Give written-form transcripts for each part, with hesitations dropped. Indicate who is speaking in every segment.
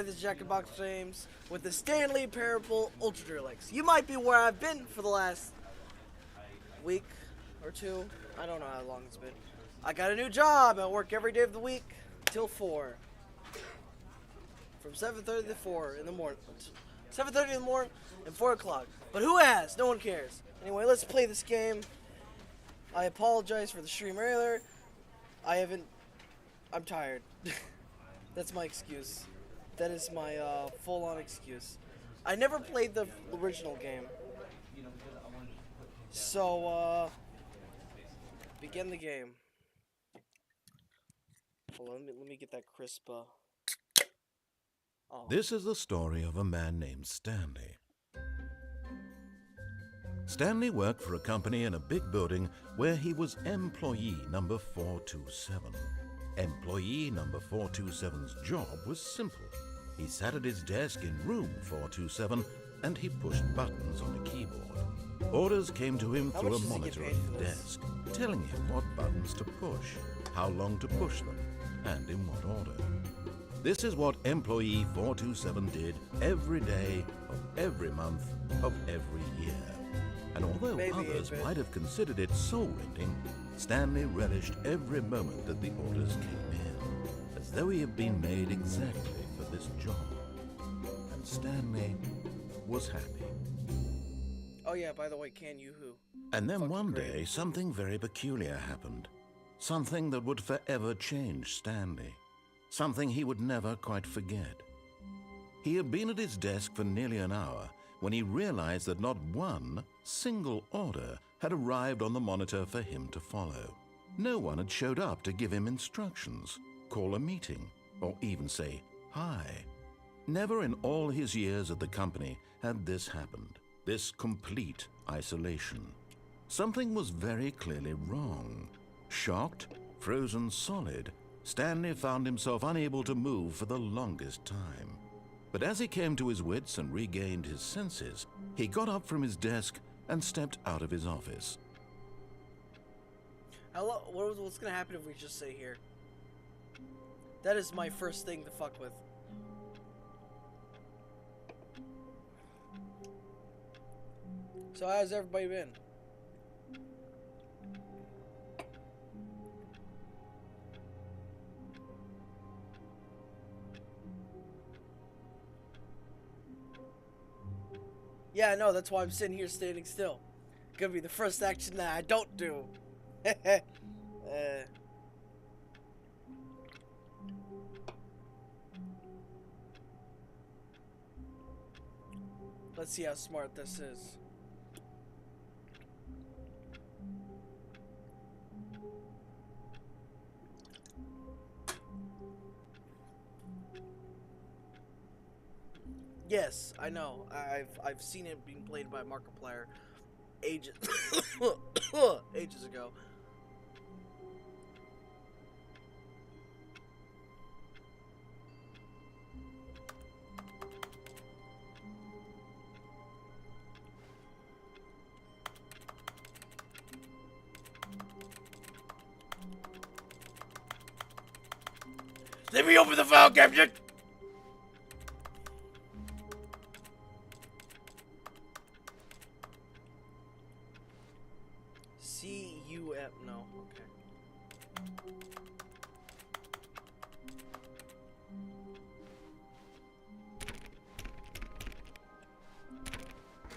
Speaker 1: this Jack in Box James with the Stanley Parable Ultra Deluxe. You might be where I've been for the last week or two. I don't know how long it's been. I got a new job. I work every day of the week till 4. From 7:30 to 4 in the morning. 7:30 in the morning and 4 o'clock. But who has? No one cares. Anyway, let's play this game. I apologize for the stream earlier. I'm tired. That's my excuse. That is my full-on excuse. I never played the original game. So, begin the game. Hold on, let me get that crisp, Oh.
Speaker 2: This is the story of a man named Stanley. Stanley worked for a company in a big building where he was employee number 427. Employee number 427's job was simple. He sat at his desk in room 427 and he pushed buttons on a keyboard. Orders came to him through a monitor on his desk, telling him what buttons to push, how long to push them, and in what order. This is what employee 427 did every day of every month of every year. And although others might have considered it soul-rending, Stanley relished every moment that the orders came in, as though he had been made exactly for this job. And Stanley was happy.
Speaker 1: Oh yeah, by the way, can you who?
Speaker 2: And then one day, something very peculiar happened. Something that would forever change Stanley. Something he would never quite forget. He had been at his desk for nearly an hour when he realized that not one single order had arrived on the monitor for him to follow. No one had showed up to give him instructions, call a meeting, or even say hi. Never in all his years at the company had this happened, this complete isolation. Something was very clearly wrong. Shocked, frozen solid, Stanley found himself unable to move for the longest time. But as he came to his wits and regained his senses, he got up from his desk and stepped out of his office.
Speaker 1: Hello, what's gonna happen if we just stay here? That is my first thing to fuck with. So how's everybody been? Yeah, I know, that's why I'm sitting here standing still. Gonna be the first action that I don't do. Let's see how smart this is. Yes, I know. I've seen it being played by Markiplier ages ages ago. Let me open the file, Captain! C-U-M, no, okay.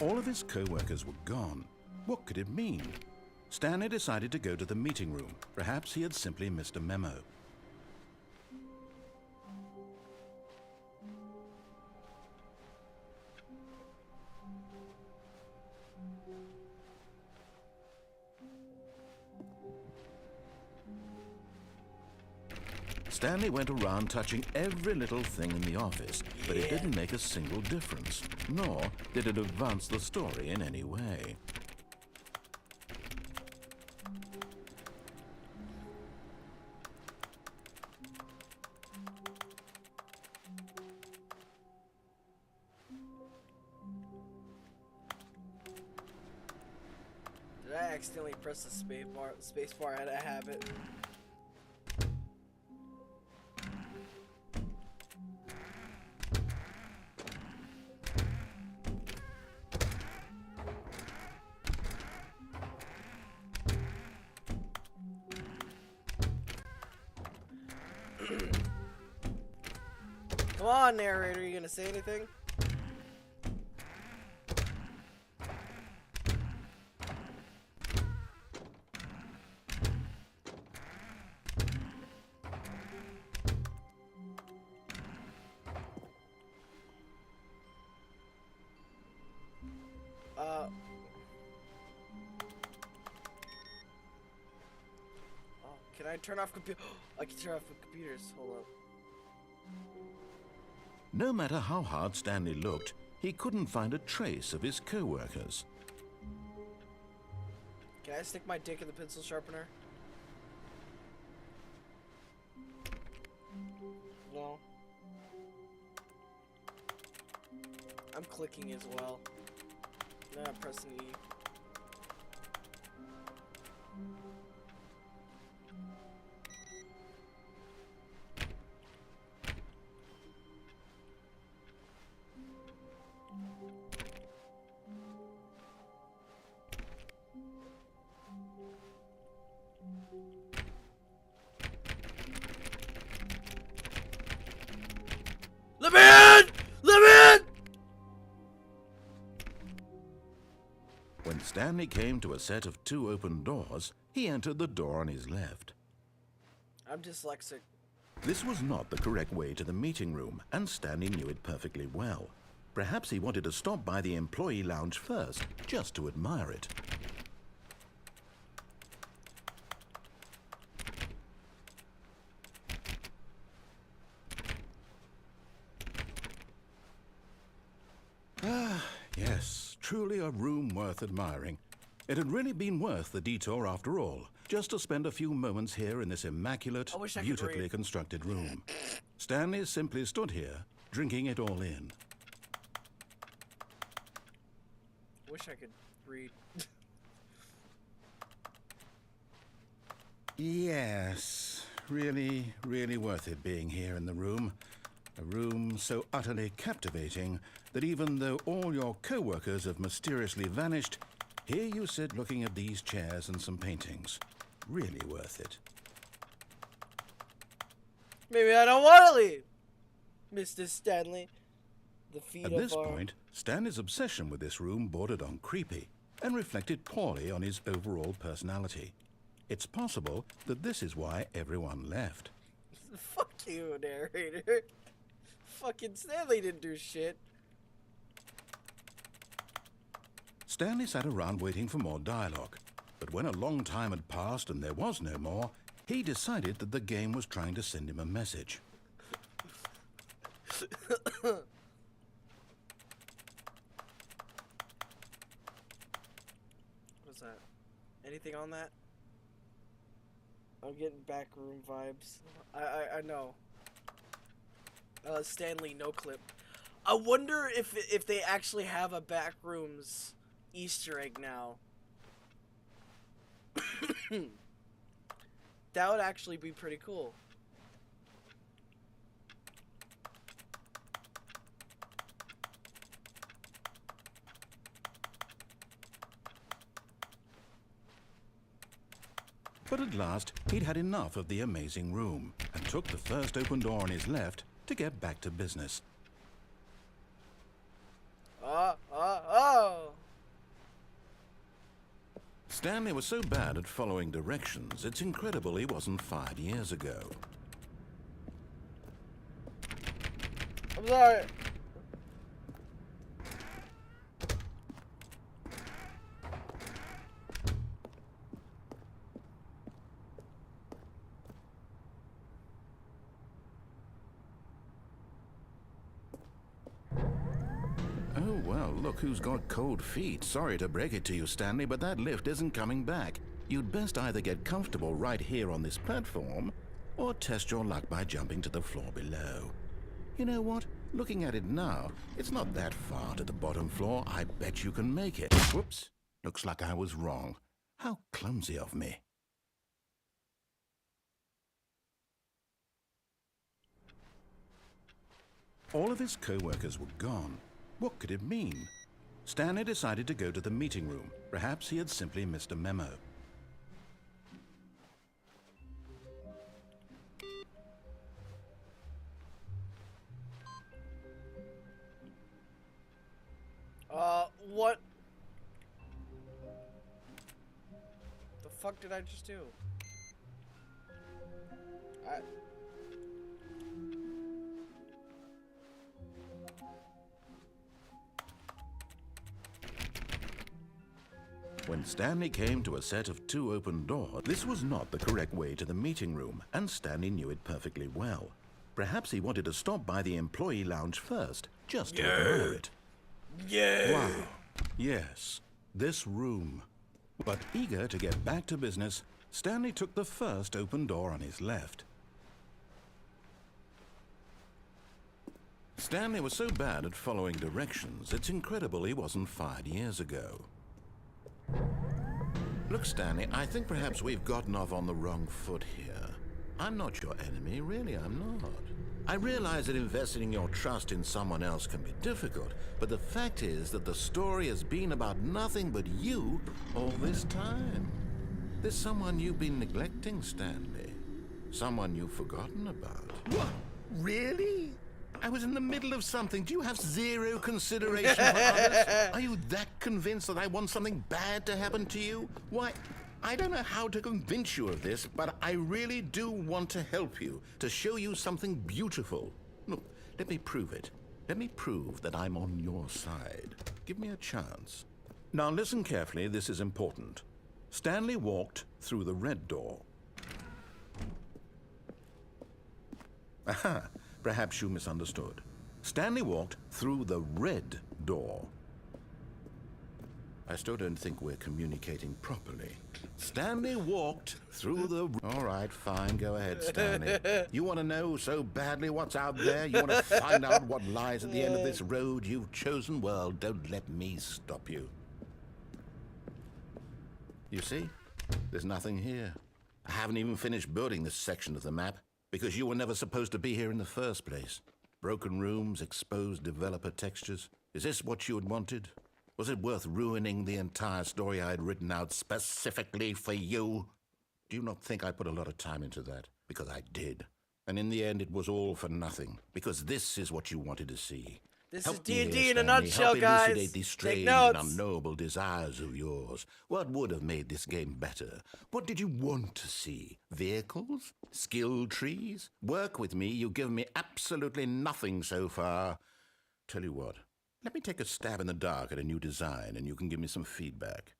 Speaker 2: All of his co-workers were gone. What could it mean? Stanley decided to go to the meeting room. Perhaps he had simply missed a memo. Stanley went around touching every little thing in the office, but it didn't make a single difference, nor did it advance the story in any way.
Speaker 1: Did I accidentally press the space bar out of habit? Come on, narrator, you gonna say anything? Can I turn off computer? I can turn off the computers. Hold up.
Speaker 2: No matter how hard Stanley looked, he couldn't find a trace of his co-workers.
Speaker 1: Can I stick my dick in the pencil sharpener? No. I'm clicking as well. No, I'm pressing E. Let me in! Let me in!
Speaker 2: When Stanley came to a set of 2 open doors, he entered the door on his left.
Speaker 1: I'm dyslexic.
Speaker 2: This was not the correct way to the meeting room, and Stanley knew it perfectly well. Perhaps he wanted to stop by the employee lounge first, just to admire it. Yes, truly a room worth admiring. It had really been worth the detour after all, just to spend a few moments here in this immaculate, beautifully constructed room. Stanley simply stood here, drinking it all in.
Speaker 1: Wish I could read.
Speaker 2: Yes, really, really worth it being here in the room. A room so utterly captivating that even though all your co-workers have mysteriously vanished, here you sit looking at these chairs and some paintings. Really worth it.
Speaker 1: Maybe I don't want to leave, Mr. Stanley. The feet
Speaker 2: At
Speaker 1: of
Speaker 2: this
Speaker 1: our...
Speaker 2: point, Stanley's obsession with this room bordered on creepy and reflected poorly on his overall personality. It's possible that this is why everyone left.
Speaker 1: Fuck you, narrator. Fucking Stanley didn't do shit.
Speaker 2: Stanley sat around waiting for more dialogue, but when a long time had passed and there was no more, he decided that the game was trying to send him a message.
Speaker 1: What's that? Anything on that? I'm getting backroom vibes. I know. Stanley no clip. I wonder if they actually have a backrooms Easter egg now. That would actually be pretty cool.
Speaker 2: But at last, he'd had enough of the amazing room and took the first open door on his left to get back to business.
Speaker 1: Oh.
Speaker 2: Stanley was so bad at following directions, it's incredible he wasn't 5 years ago.
Speaker 1: I'm sorry.
Speaker 2: Oh, well, look who's got cold feet. Sorry to break it to you, Stanley, but that lift isn't coming back. You'd best either get comfortable right here on this platform, or test your luck by jumping to the floor below. You know what? Looking at it now, it's not that far to the bottom floor. I bet you can make it. Whoops. Looks like I was wrong. How clumsy of me. All of his co-workers were gone. What could it mean? Stanley decided to go to the meeting room. Perhaps he had simply missed a memo.
Speaker 1: fuck did I just do?
Speaker 2: When Stanley came to a set of 2 open doors, this was not the correct way to the meeting room, and Stanley knew it perfectly well. Perhaps he wanted to stop by the employee lounge first, just to admire it.
Speaker 1: Yeah.
Speaker 2: Wow. Yes, this room. But eager to get back to business, Stanley took the first open door on his left. Stanley was so bad at following directions, it's incredible he wasn't fired years ago. Look, Stanley, I think perhaps we've gotten off on the wrong foot here. I'm not your enemy, really, I'm not. I realize that investing your trust in someone else can be difficult, but the fact is that the story has been about nothing but you all this time. There's someone you've been neglecting, Stanley. Someone you've forgotten about. What? Really? I was in the middle of something. Do you have zero consideration for others? Are you that convinced that I want something bad to happen to you? Why, I don't know how to convince you of this, but I really do want to help you, to show you something beautiful. Look, let me prove it. Let me prove that I'm on your side. Give me a chance. Now listen carefully, this is important. Stanley walked through the red door. Aha! Perhaps you misunderstood. Stanley walked through the red door. I still don't think we're communicating properly. Stanley walked through the... All right, fine, go ahead, Stanley. You want to know so badly what's out there? You want to find out what lies at the end of this road you've chosen? Well, don't let me stop you. You see? There's nothing here. I haven't even finished building this section of the map, because you were never supposed to be here in the first place. Broken rooms, exposed developer textures. Is this what you had wanted? Was it worth ruining the entire story I had written out specifically for you? Do you not think I put a lot of time into that? Because I did. And in the end, it was all for nothing. Because this is what you wanted to see.
Speaker 1: This
Speaker 2: Help
Speaker 1: is D&D
Speaker 2: me here,
Speaker 1: in a
Speaker 2: Stanley.
Speaker 1: nutshell,
Speaker 2: Help
Speaker 1: guys.
Speaker 2: elucidate these strange
Speaker 1: Take
Speaker 2: and
Speaker 1: notes.
Speaker 2: unknowable desires of yours. What would have made this game better? What did you want to see? Vehicles? Skill trees? Work with me. You've given me absolutely nothing so far. Tell you what, let me take a stab in the dark at a new design and you can give me some feedback.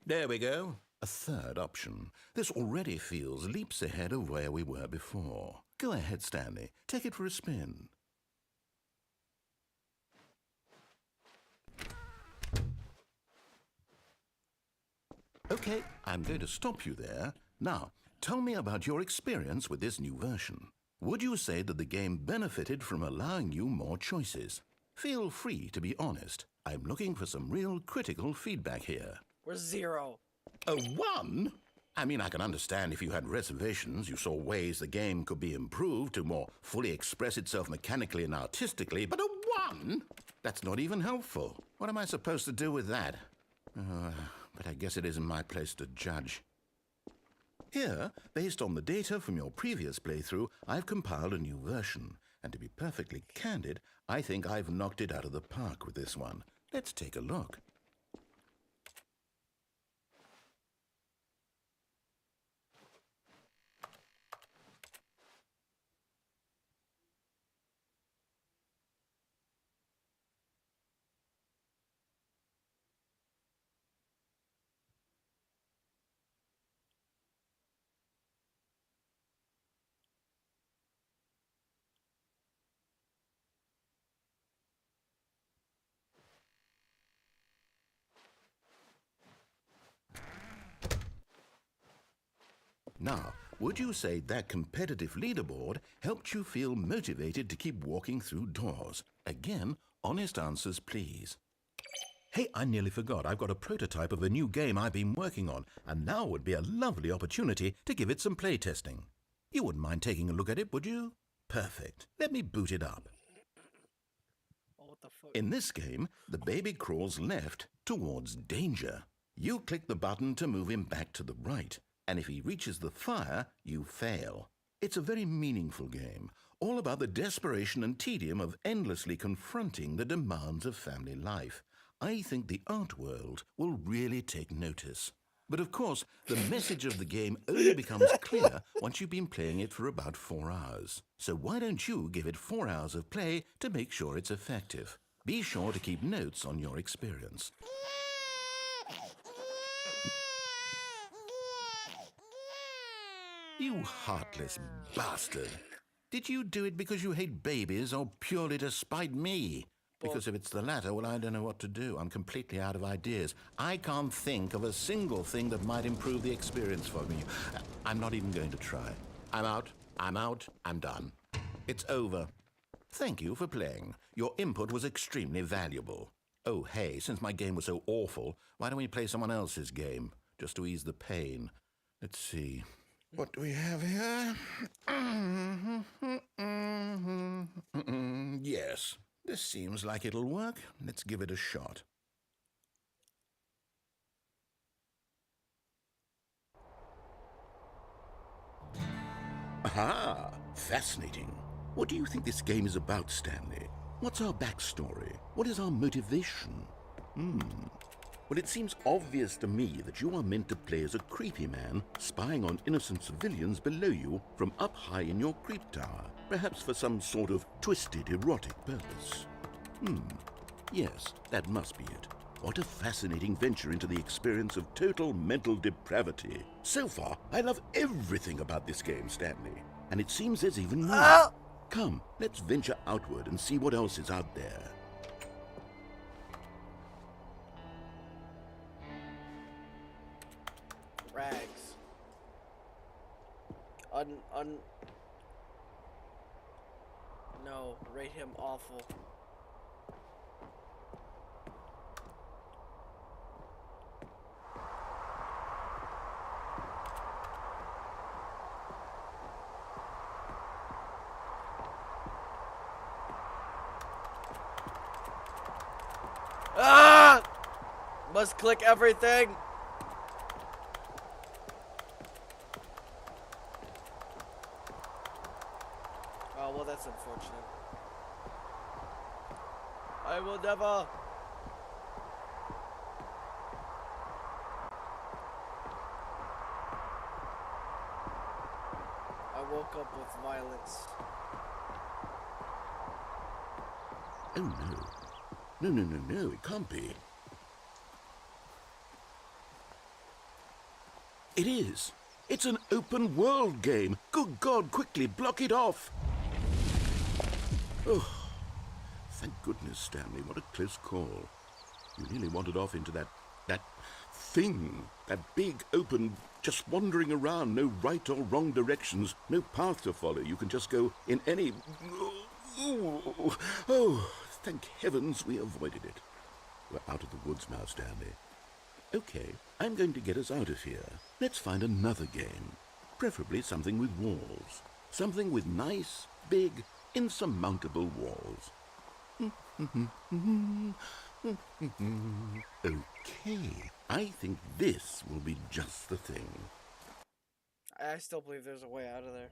Speaker 2: There we go. A third option. This already feels leaps ahead of where we were before. Go ahead, Stanley. Take it for a spin. Okay, I'm going to stop you there. Now, tell me about your experience with this new version. Would you say that the game benefited from allowing you more choices? Feel free to be honest. I'm looking for some real critical feedback here.
Speaker 1: We're 0.
Speaker 2: A 1? I mean, I can understand if you had reservations, you saw ways the game could be improved to more fully express itself mechanically and artistically, but a 1? That's not even helpful. What am I supposed to do with that? But I guess it isn't my place to judge. Here, based on the data from your previous playthrough, I've compiled a new version. And to be perfectly candid, I think I've knocked it out of the park with this one. Let's take a look. Now, would you say that competitive leaderboard helped you feel motivated to keep walking through doors? Again, honest answers, please. Hey, I nearly forgot. I've got a prototype of a new game I've been working on, and now would be a lovely opportunity to give it some playtesting. You wouldn't mind taking a look at it, would you? Perfect. Let me boot it up.
Speaker 1: Oh, what the fuck?
Speaker 2: In this game, the baby crawls left towards danger. You click the button to move him back to the right. And if he reaches the fire, you fail. It's a very meaningful game, all about the desperation and tedium of endlessly confronting the demands of family life. I think the art world will really take notice. But of course, the message of the game only becomes clear once you've been playing it for about 4 hours. So why don't you give it 4 hours of play to make sure it's effective? Be sure to keep notes on your experience. You heartless bastard. Did you do it because you hate babies or purely to spite me? Because if it's the latter, well, I don't know what to do. I'm completely out of ideas. I can't think of a single thing that might improve the experience for me. I'm not even going to try. I'm out, I'm done. It's over. Thank you for playing. Your input was extremely valuable. Oh, hey, since my game was so awful, why don't we play someone else's game, just to ease the pain? Let's see. What do we have here? Yes. This seems like it'll work. Let's give it a shot. Aha! Fascinating. What do you think this game is about, Stanley? What's our backstory? What is our motivation? Well, it seems obvious to me that you are meant to play as a creepy man spying on innocent civilians below you from up high in your creep tower, perhaps for some sort of twisted, erotic purpose. Yes, that must be it. What a fascinating venture into the experience of total mental depravity. So far, I love everything about this game, Stanley. And it seems there's even more. Come, let's venture outward and see what else is out there.
Speaker 1: Rags. No, rate him awful. Ah! Must click everything. Oh, well, that's unfortunate. I will never. I woke up with violence.
Speaker 2: Oh, no. No, it can't be. It is. It's an open world game. Good God, quickly, block it off. Oh, thank goodness, Stanley. What a close call. You nearly wandered off into that thing. That big, open, just wandering around. No right or wrong directions. No path to follow. You can just go in any... Oh, thank heavens we avoided it. We're out of the woods now, Stanley. Okay, I'm going to get us out of here. Let's find another game. Preferably something with walls. Something with nice, big, insurmountable walls. Okay, I think this will be just the thing.
Speaker 1: I still believe there's a way out of there.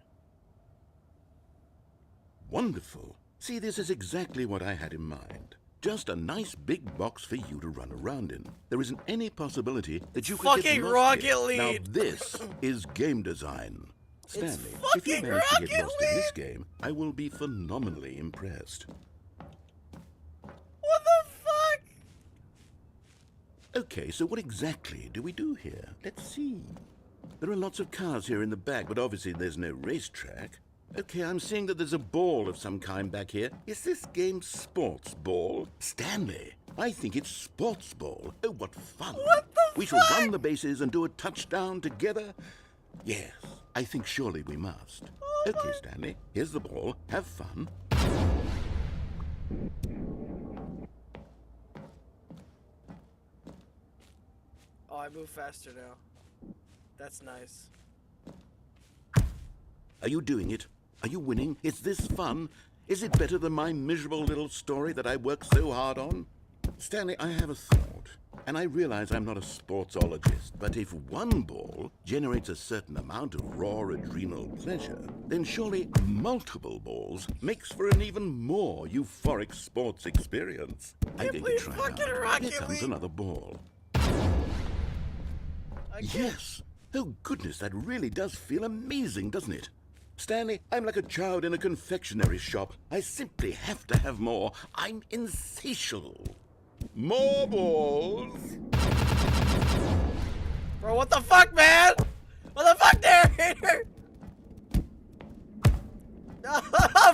Speaker 2: Wonderful. See, this is exactly what I had in mind. Just a nice big box for you to run around in. There isn't any possibility that you could get lost
Speaker 1: Rocket
Speaker 2: here.
Speaker 1: League!
Speaker 2: Now this is game design. Stanley, if you
Speaker 1: fucking
Speaker 2: manage to get
Speaker 1: Rocket
Speaker 2: lost in this game, I will be phenomenally impressed.
Speaker 1: What the fuck?
Speaker 2: Okay, so what exactly do we do here? Let's see. There are lots of cars here in the back, but obviously there's no racetrack. Okay, I'm seeing that there's a ball of some kind back here. Is this game sports ball? Stanley, I think it's sports ball. Oh, what fun.
Speaker 1: What the
Speaker 2: We shall run the bases and do a touchdown together. Yes, I think surely we must. Okay, Stanley, here's the ball. Have fun.
Speaker 1: Oh, I move faster now. That's nice.
Speaker 2: Are you doing it? Are you winning? Is this fun? Is it better than my miserable little story that I worked so hard on? Stanley, I have a thought. And I realize I'm not a sportsologist, but if one ball generates a certain amount of raw adrenal pleasure, then surely multiple balls makes for an even more euphoric sports experience. I'm going to try it out. Here comes another ball.
Speaker 1: I can't.
Speaker 2: Yes. Oh, goodness, that really does feel amazing, doesn't it? Stanley, I'm like a child in a confectionery shop. I simply have to have more. I'm insatiable. More balls.
Speaker 1: Bro, what the fuck, man? What the fuck, narrator? No,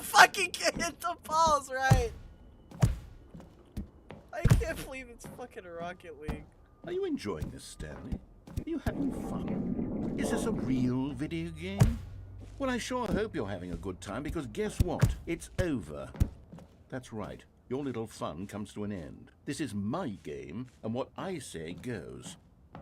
Speaker 1: fucking hit the balls, right? I can't believe it's fucking Rocket League.
Speaker 2: Are you enjoying this, Stanley? Are you having fun? Is this a real video game? Well, I sure hope you're having a good time, because guess what? It's over. That's right. Your little fun comes to an end. This is my game, and what I say goes.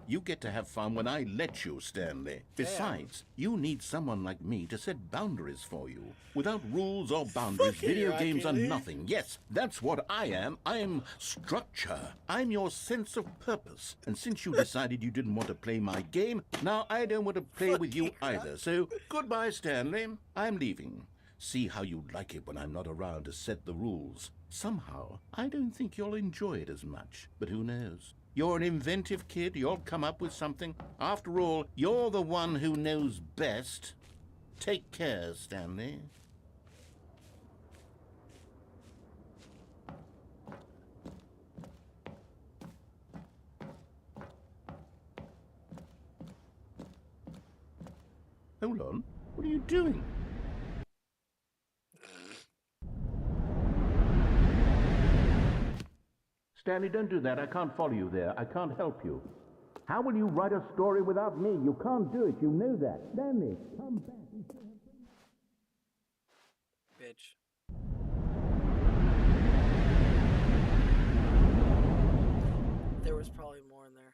Speaker 2: You get to have fun when I let you, Stanley. Besides, you need someone like me to set boundaries for you. Without rules or boundaries, video games are nothing. Yes, that's what I am. I'm structure. I'm your sense of purpose. And since you decided you didn't want to play my game, now I don't want to play with you either. So, goodbye, Stanley. I'm leaving. See how you like it when I'm not around to set the rules. Somehow, I don't think you'll enjoy it as much. But who knows? You're an inventive kid. You'll come up with something. After all, you're the one who knows best. Take care, Stanley. Hold on. What are you doing? Stanley, don't do that. I can't follow you there. I can't help you. How will you write a story without me? You can't do it. You know that. Stanley, come back.
Speaker 1: Bitch. There was probably more in there.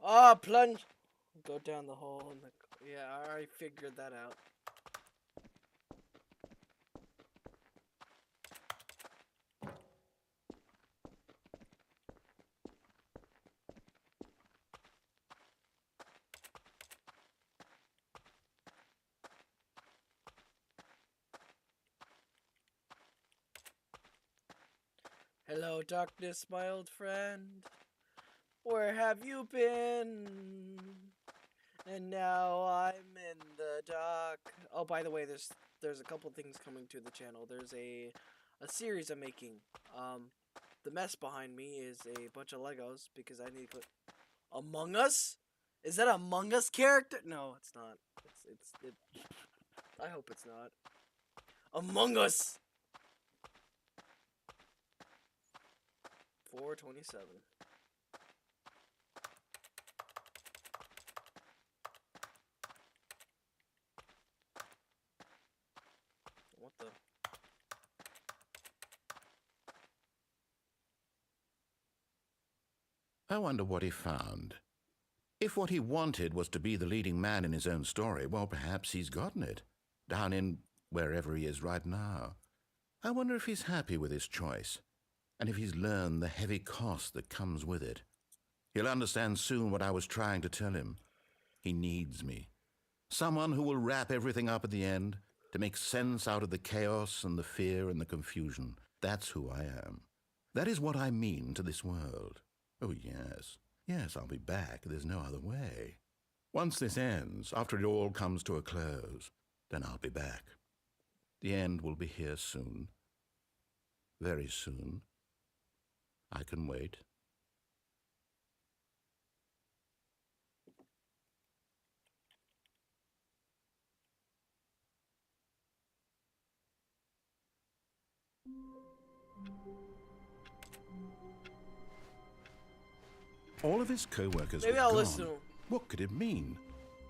Speaker 1: Oh, plunge. Go down the hole in the... Yeah, I already figured that out. Hello, darkness, my old friend. Where have you been? And now I'm in the dark. Oh, by the way, there's a couple things coming to the channel. There's a series I'm making. The mess behind me is a bunch of Legos because I need to put Among Us. Is that Among Us character? No, it's not. I hope it's not. Among Us. 427. What the?
Speaker 2: I wonder what he found. If what he wanted was to be the leading man in his own story, well, perhaps he's gotten it. Down in wherever he is right now. I wonder if he's happy with his choice, and if he's learned the heavy cost that comes with it. He'll understand soon what I was trying to tell him. He needs me. Someone who will wrap everything up at the end, to make sense out of the chaos and the fear and the confusion. That's who I am. That is what I mean to this world. Oh, yes. Yes, I'll be back. There's no other way. Once this ends, after it all comes to a close, then I'll be back. The end will be here soon. Very soon. I can wait. All of his co-workers were
Speaker 1: Maybe I'll
Speaker 2: gone.
Speaker 1: listen to him.
Speaker 2: What could it mean?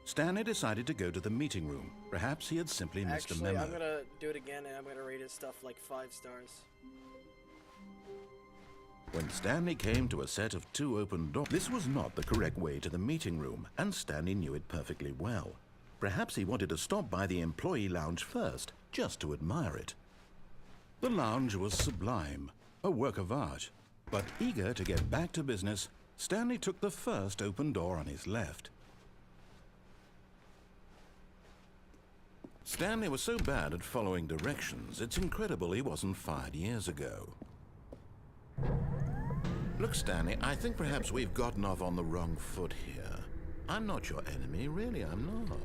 Speaker 2: Stanley decided to go to the meeting room. Perhaps he had simply missed a memo.
Speaker 1: I'm gonna do it again, and I'm gonna rate his stuff like 5 stars.
Speaker 2: When Stanley came to a set of 2 open doors, this was not the correct way to the meeting room, and Stanley knew it perfectly well. Perhaps he wanted to stop by the employee lounge first, just to admire it. The lounge was sublime, a work of art. But eager to get back to business, Stanley took the first open door on his left. Stanley was so bad at following directions, it's incredible he wasn't fired years ago. Look, Stanley, I think perhaps we've gotten off on the wrong foot here. I'm not your enemy, really, I'm not.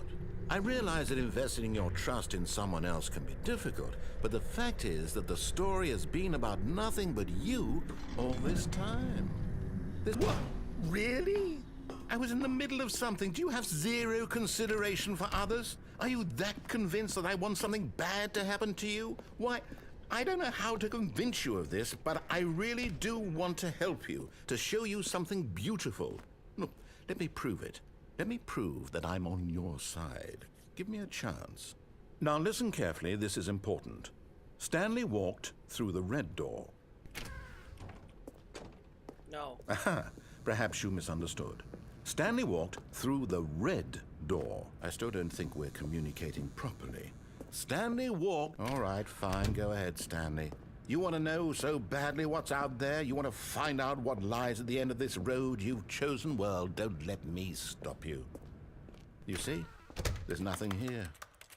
Speaker 2: I realize that investing your trust in someone else can be difficult, but the fact is that the story has been about nothing but you all this time. What? Really? I was in the middle of something. Do you have zero consideration for others? Are you that convinced that I want something bad to happen to you? Why, I don't know how to convince you of this, but I really do want to help you, to show you something beautiful. Look, let me prove it. Let me prove that I'm on your side. Give me a chance. Now listen carefully, this is important. Stanley walked through the red door.
Speaker 1: No.
Speaker 2: Aha, perhaps you misunderstood. Stanley walked through the red door. I still don't think we're communicating properly. Stanley walked... All right, fine, go ahead, Stanley. You want to know so badly what's out there? You want to find out what lies at the end of this road you've chosen? Well, don't let me stop you. You see? There's nothing here.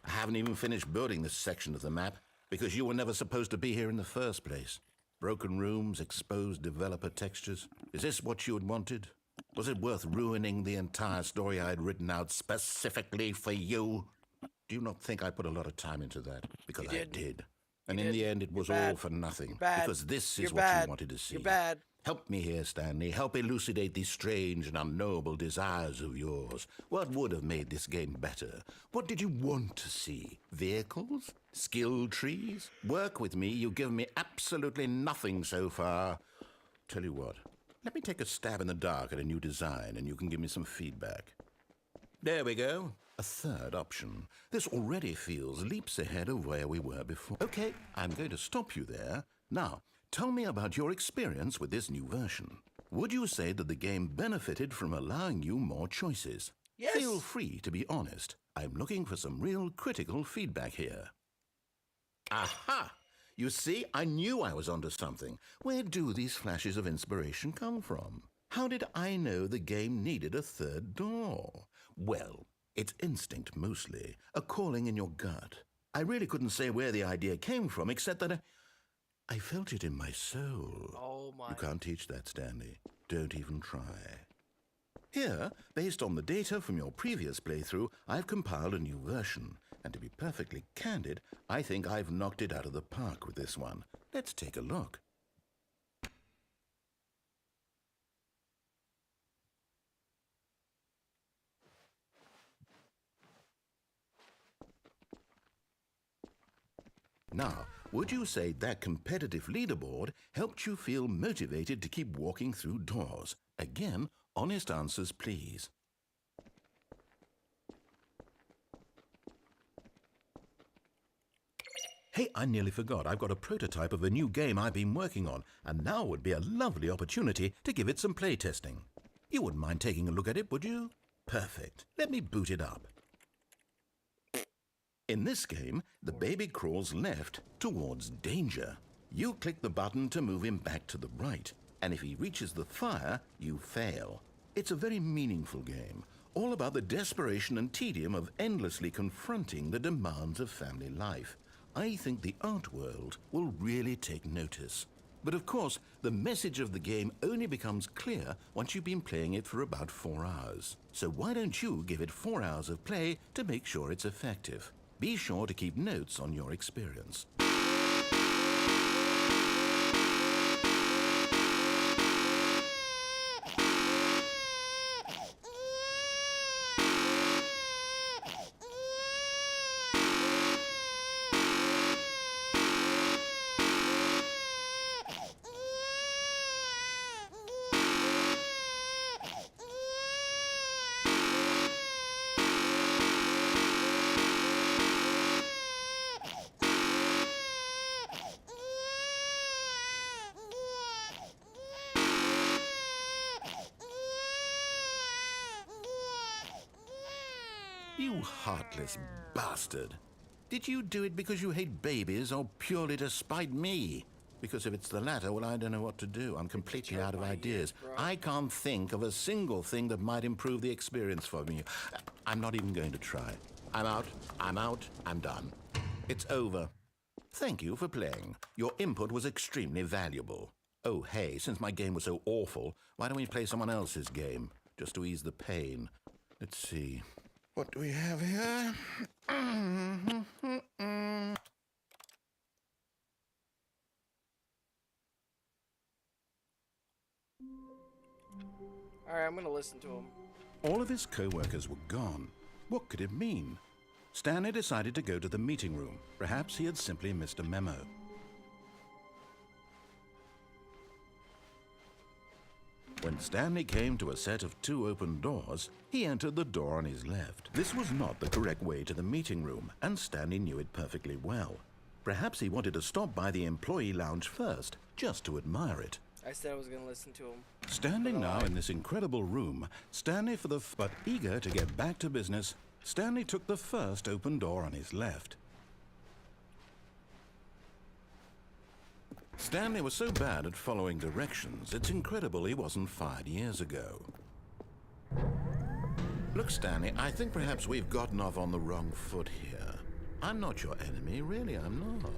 Speaker 2: I haven't even finished building this section of the map because you were never supposed to be here in the first place. Broken rooms, exposed developer textures. Is this what you had wanted? Was it worth ruining the entire story I had written out specifically for you? Do you not think I put a lot of time into that? Because I did. And in the end, it was all for nothing. Because this is what you wanted to see.
Speaker 1: You're bad.
Speaker 2: Help me here, Stanley. Help elucidate these strange and unknowable desires of yours. What would have made this game better? What did you want to see? Vehicles? Skill trees? Work with me. You've given me absolutely nothing so far. Tell you what. Let me take a stab in the dark at a new design, and you can give me some feedback. There we go. A third option. This already feels leaps ahead of where we were before. Okay, I'm going to stop you there. Now, tell me about your experience with this new version. Would you say that the game benefited from allowing you more choices?
Speaker 1: Yes.
Speaker 2: Feel free to be honest. I'm looking for some real critical feedback here. Aha! You see, I knew I was onto something. Where do these flashes of inspiration come from? How did I know the game needed a third door? Well, it's instinct mostly, a calling in your gut. I really couldn't say where the idea came from, except that I felt it in my soul.
Speaker 1: Oh my.
Speaker 2: You can't teach that, Stanley. Don't even try. Here, based on the data from your previous playthrough, I've compiled a new version. And to be perfectly candid, I think I've knocked it out of the park with this one. Let's take a look. Now, would you say that competitive leaderboard helped you feel motivated to keep walking through doors? Again, honest answers, please. Hey, I nearly forgot. I've got a prototype of a new game I've been working on, and now would be a lovely opportunity to give it some playtesting. You wouldn't mind taking a look at it, would you? Perfect. Let me boot it up. In this game, the baby crawls left towards danger. You click the button to move him back to the right, and if he reaches the fire, you fail. It's a very meaningful game, all about the desperation and tedium of endlessly confronting the demands of family life. I think the art world will really take notice. But of course, the message of the game only becomes clear once you've been playing it for about 4 hours. So why don't you give it 4 hours of play to make sure it's effective? Be sure to keep notes on your experience. You heartless bastard. Did you do it because you hate babies or purely to spite me? Because if it's the latter, well, I don't know what to do. I'm completely out of ideas. I can't think of a single thing that might improve the experience for me. I'm not even going to try. I'm out. I'm out. I'm done. It's over. Thank you for playing. Your input was extremely valuable. Oh, hey, since my game was so awful, why don't we play someone else's game, just to ease the pain? Let's see. What do we have here?
Speaker 1: Alright, I'm gonna listen to him.
Speaker 2: All of his co-workers were gone. What could it mean? Stanley decided to go to the meeting room. Perhaps he had simply missed a memo. When Stanley came to a set of 2 open doors, he entered the door on his left. This was not the correct way to the meeting room, and Stanley knew it perfectly well. Perhaps he wanted to stop by the employee lounge first, just to admire it.
Speaker 1: I said I was gonna listen to him.
Speaker 2: Standing now in this incredible room, Stanley but eager to get back to business, Stanley took the first open door on his left. Stanley was so bad at following directions, it's incredible he wasn't fired years ago. Look, Stanley, I think perhaps we've gotten off on the wrong foot here. I'm not your enemy, really, I'm not.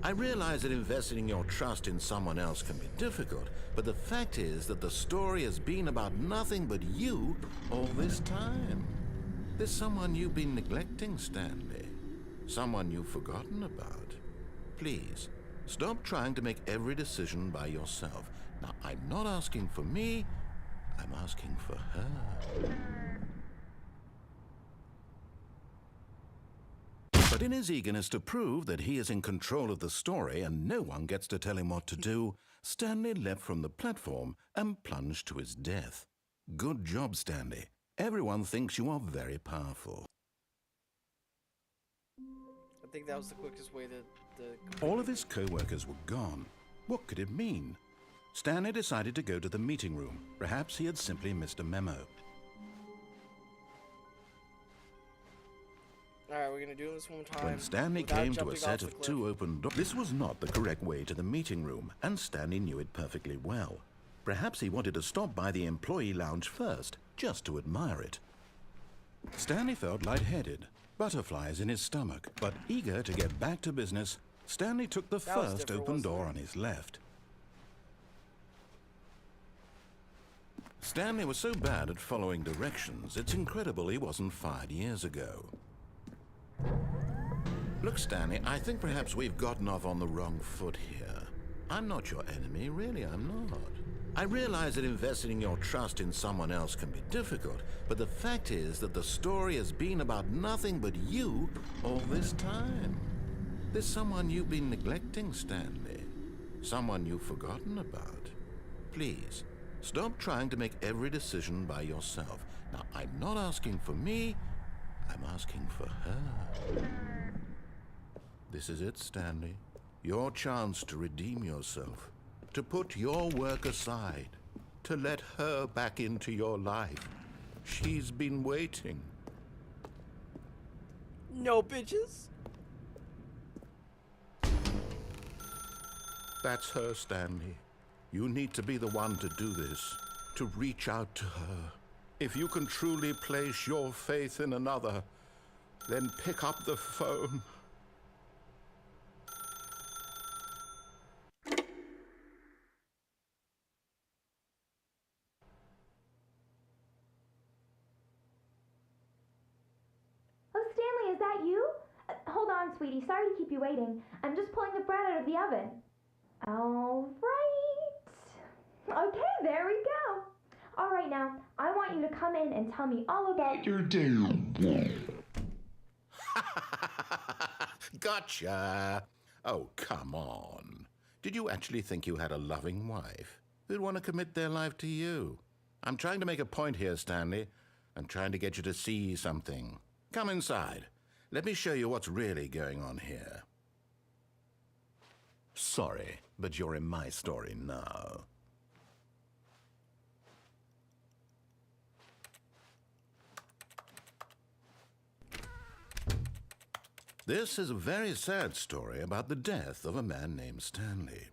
Speaker 2: I realize that investing your trust in someone else can be difficult, but the fact is that the story has been about nothing but you all this time. There's someone you've been neglecting, Stanley. Someone you've forgotten about. Please, stop trying to make every decision by yourself. Now, I'm not asking for me, I'm asking for her. But in his eagerness to prove that he is in control of the story and no one gets to tell him what to do, Stanley leapt from the platform and plunged to his death. Good job, Stanley. Everyone thinks you are very powerful.
Speaker 1: I think that was the quickest way to...
Speaker 2: All of his co-workers were gone. What could it mean? Stanley decided to go to the meeting room. Perhaps he had simply missed a memo.
Speaker 1: Alright, we're gonna do this one time.
Speaker 2: When Stanley came to a set of 2 open doors, this was not the correct way to the meeting room, and Stanley knew it perfectly well. Perhaps he wanted to stop by the employee lounge first, just to admire it. Stanley felt lightheaded, butterflies in his stomach, but eager to get back to business, Stanley took the first open door on his left. Stanley was so bad at following directions, it's incredible he wasn't fired years ago. Look, Stanley, I think perhaps we've gotten off on the wrong foot here. I'm not your enemy, really, I'm not. I realize that investing your trust in someone else can be difficult, but the fact is that the story has been about nothing but you all this time. There's someone you've been neglecting, Stanley. Someone you've forgotten about. Please, stop trying to make every decision by yourself. Now, I'm not asking for me, I'm asking for her. This is it, Stanley. Your chance to redeem yourself. To put your work aside. To let her back into your life. She's been waiting.
Speaker 1: No, bitches.
Speaker 2: That's her, Stanley. You need to be the one to do this. To reach out to her. If you can truly place your faith in another, then pick up the phone.
Speaker 3: Oh, Stanley, is that you? Hold on, sweetie. Sorry to keep you waiting. I'm just pulling the bread out of the oven. All right. Okay, there we go. All right, now, I want you to come in and tell me all about your day.
Speaker 2: Gotcha. Oh, come on. Did you actually think you had a loving wife who'd want to commit their life to you? I'm trying to make a point here, Stanley. I'm trying to get you to see something. Come inside. Let me show you what's really going on here. Sorry, but you're in my story now. This is a very sad story about the death of a man named Stanley.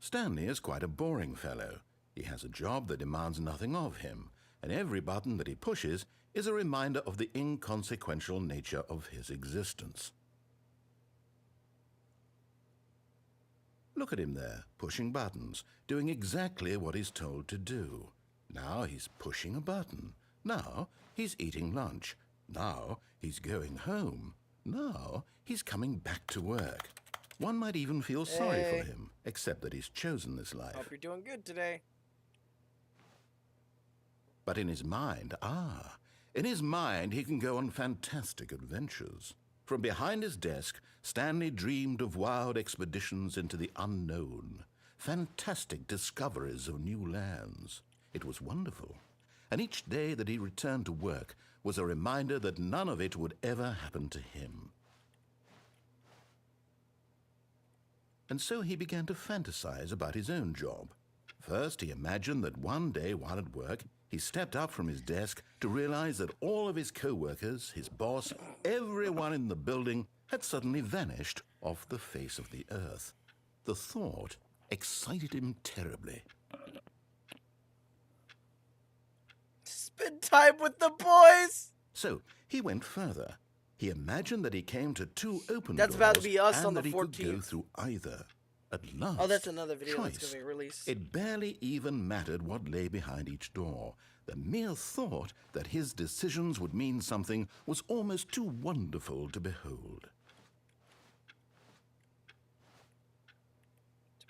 Speaker 2: Stanley is quite a boring fellow. He has a job that demands nothing of him, and every button that he pushes is a reminder of the inconsequential nature of his existence. Look at him there, pushing buttons, doing exactly what he's told to do. Now he's pushing a button. Now he's eating lunch. Now he's going home. Now he's coming back to work. One might even feel sorry for him, except that he's chosen this life.
Speaker 1: Hope you're doing good today.
Speaker 2: But in his mind, he can go on fantastic adventures. From behind his desk, Stanley dreamed of wild expeditions into the unknown, fantastic discoveries of new lands. It was wonderful, and each day that he returned to work was a reminder that none of it would ever happen to him. And so he began to fantasize about his own job. First, he imagined that one day while at work, he stepped up from his desk to realize that all of his co-workers, his boss, everyone in the building had suddenly vanished off the face of the earth. The thought excited him terribly.
Speaker 1: Spend time with the boys!
Speaker 2: So he went further. He imagined that he came to two open
Speaker 1: That's
Speaker 2: doors
Speaker 1: about to be us
Speaker 2: and
Speaker 1: on the
Speaker 2: that he could go
Speaker 1: 14th.
Speaker 2: through either. At last,
Speaker 1: Oh, that's another video that's
Speaker 2: choice.
Speaker 1: going to be released.
Speaker 2: It barely even mattered what lay behind each door. The mere thought that his decisions would mean something was almost too wonderful to behold.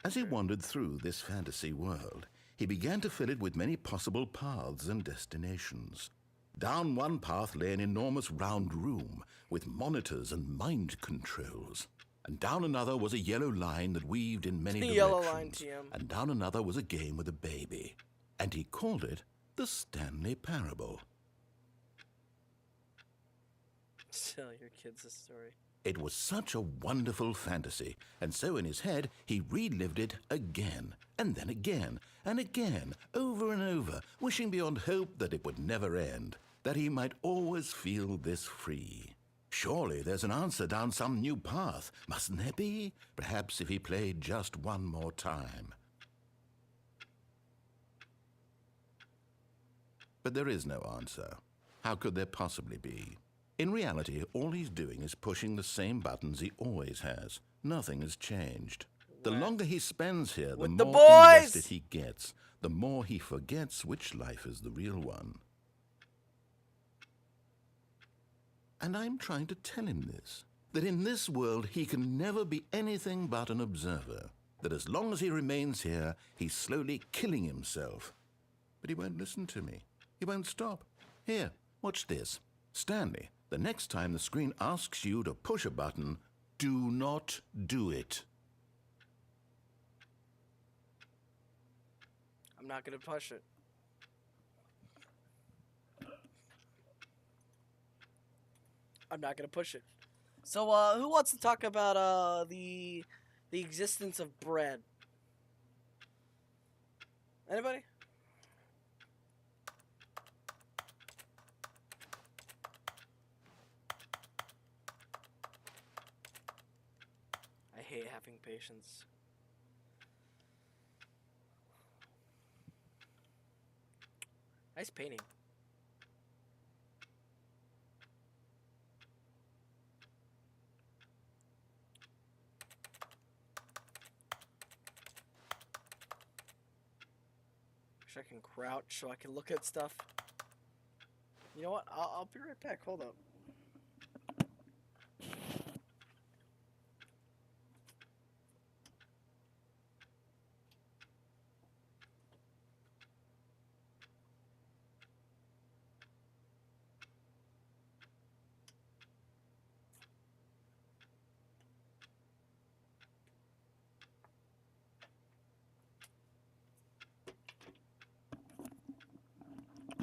Speaker 2: As he wandered through this fantasy world, he began to fill it with many possible paths and destinations. Down one path lay an enormous round room with monitors and mind controls. And down another was a yellow line that weaved in many directions.
Speaker 1: Yellow line, TM.
Speaker 2: And down another was a game with a baby. And he called it the Stanley Parable.
Speaker 1: Tell your kids a story.
Speaker 2: It was such a wonderful fantasy, and so in his head he relived it again, and then again, and again, over and over, wishing beyond hope that it would never end, that he might always feel this free. Surely there's an answer down some new path, mustn't there be? Perhaps if he played just one more time. But there is no answer. How could there possibly be? In reality, all he's doing is pushing the same buttons he always has. Nothing has changed. The longer he spends here, the more invested he gets, the more he forgets which life is the real one. And I'm trying to tell him this, that in this world he can never be anything but an observer, that as long as he remains here, he's slowly killing himself. But he won't listen to me. He won't stop. Here, watch this. Stanley, the next time the screen asks you to push a button, do not do it.
Speaker 1: I'm not going to push it. I'm not going to push it. So, who wants to talk about the existence of bread? Anybody? I hate having patience. Nice painting. Wish I can crouch so I can look at stuff. You know what? I'll be right back. Hold up.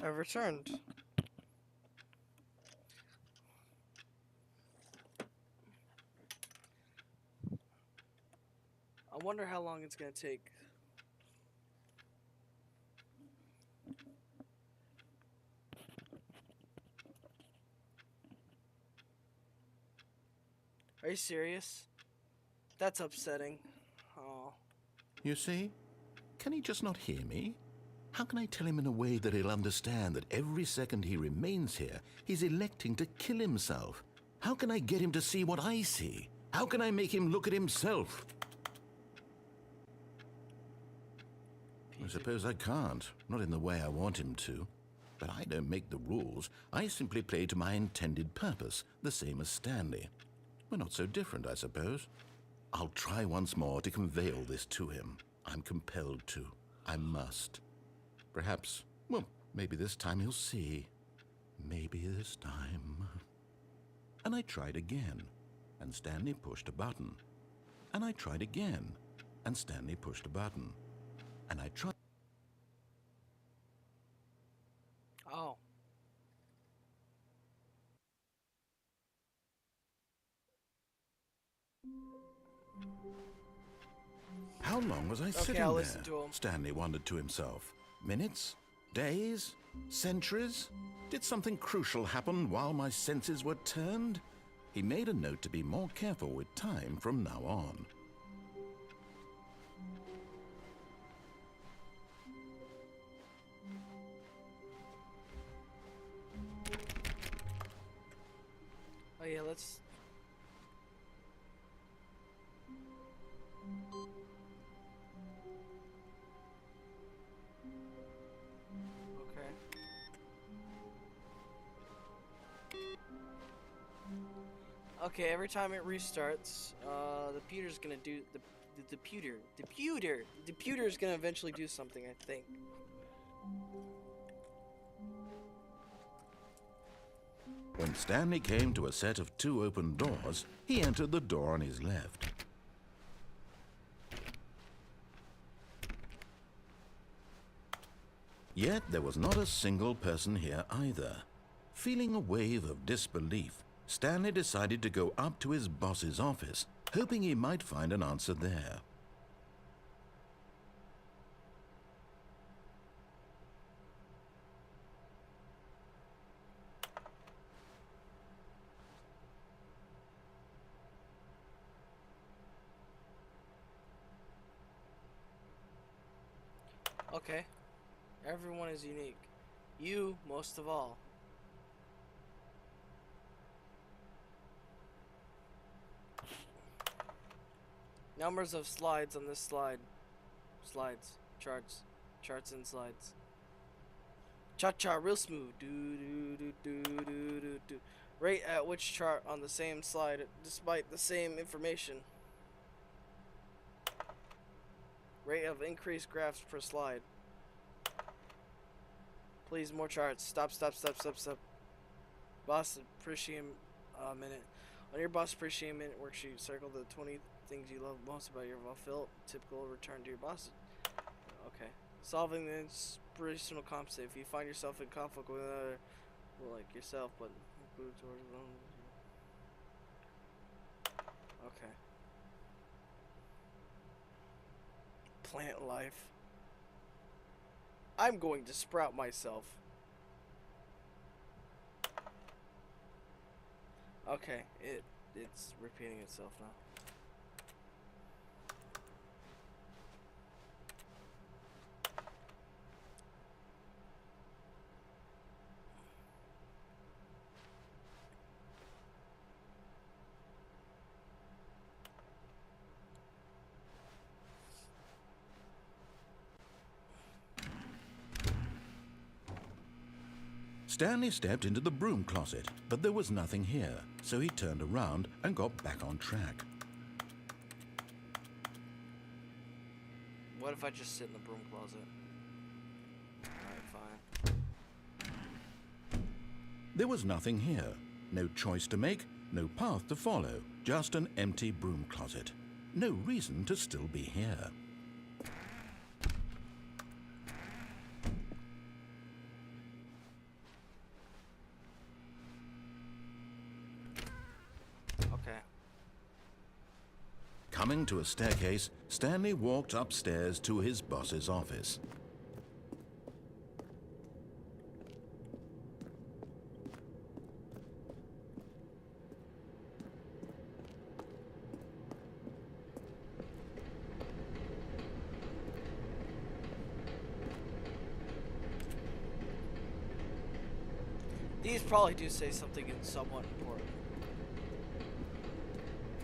Speaker 1: I've returned. I wonder how long it's gonna take. Are you serious? That's upsetting. Oh.
Speaker 2: You see? Can he just not hear me? How can I tell him in a way that he'll understand that every second he remains here, he's electing to kill himself? How can I get him to see what I see? How can I make him look at himself? I suppose I can't, not in the way I want him to. But I don't make the rules. I simply play to my intended purpose, the same as Stanley. We're not so different, I suppose. I'll try once more to convey all this to him. I'm compelled to. I must. Perhaps, well, maybe this time he'll see. Maybe this time. And I tried again, and Stanley pushed a button. And I tried again, and Stanley pushed a button. And I tried.
Speaker 1: Oh.
Speaker 2: How long was I sitting
Speaker 1: I'll
Speaker 2: there?
Speaker 1: listen to him.
Speaker 2: Stanley wondered to himself. Minutes? Days? Centuries? Did something crucial happen while my senses were turned? He made a note to be more careful with time from now on.
Speaker 1: Oh yeah, let's... Okay. Okay, every time it restarts, the pewter's gonna do... The pewter's gonna eventually do something, I think.
Speaker 2: When Stanley came to a set of 2 open doors, he entered the door on his left. Yet there was not a single person here either. Feeling a wave of disbelief, Stanley decided to go up to his boss's office, hoping he might find an answer there.
Speaker 1: Okay. Everyone is unique. You, most of all. Numbers of slides on this slide. Slides. Charts. Charts and slides. Cha-cha, real smooth. Do-do-do-do-do-do-do. Rate at which chart on the same slide, despite the same information. Rate of increased graphs per slide. Please, more charts. Stop. Boss appreciate minute. On your boss appreciate minute worksheet, circle the 20 things you love most about your fill. Typical return to your boss. Okay. Solving the inspirational concept. If you find yourself in conflict with another, well, like yourself, but move towards okay. Plant life. I'm going to sprout myself. Okay, it's repeating itself now.
Speaker 2: Stanley stepped into the broom closet, but there was nothing here, so he turned around and got back on track.
Speaker 1: What if I just sit in the broom closet? Alright, fine.
Speaker 2: There was nothing here. No choice to make, no path to follow, just an empty broom closet. No reason to still be here.
Speaker 1: Okay.
Speaker 2: Coming to a staircase, Stanley walked upstairs to his boss's office.
Speaker 1: These probably do say something somewhat important.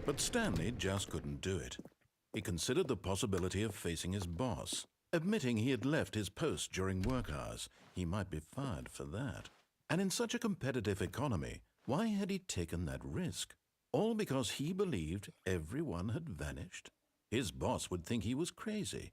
Speaker 2: But Stanley just couldn't do it. He considered the possibility of facing his boss. Admitting he had left his post during work hours, he might be fired for that. And in such a competitive economy, why had he taken that risk? All because he believed everyone had vanished? His boss would think he was crazy.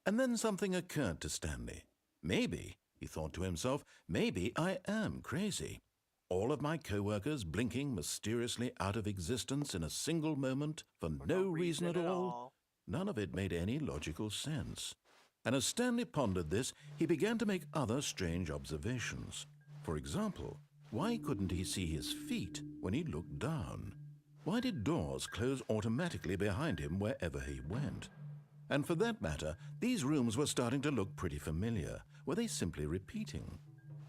Speaker 2: And then something occurred to Stanley. Maybe, he thought to himself, maybe I am crazy. All of my co-workers blinking mysteriously out of existence in a single moment for no reason at all. None of it made any logical sense. And as Stanley pondered this, he began to make other strange observations. For example, why couldn't he see his feet when he looked down? Why did doors close automatically behind him wherever he went? And for that matter, these rooms were starting to look pretty familiar. Were they simply repeating?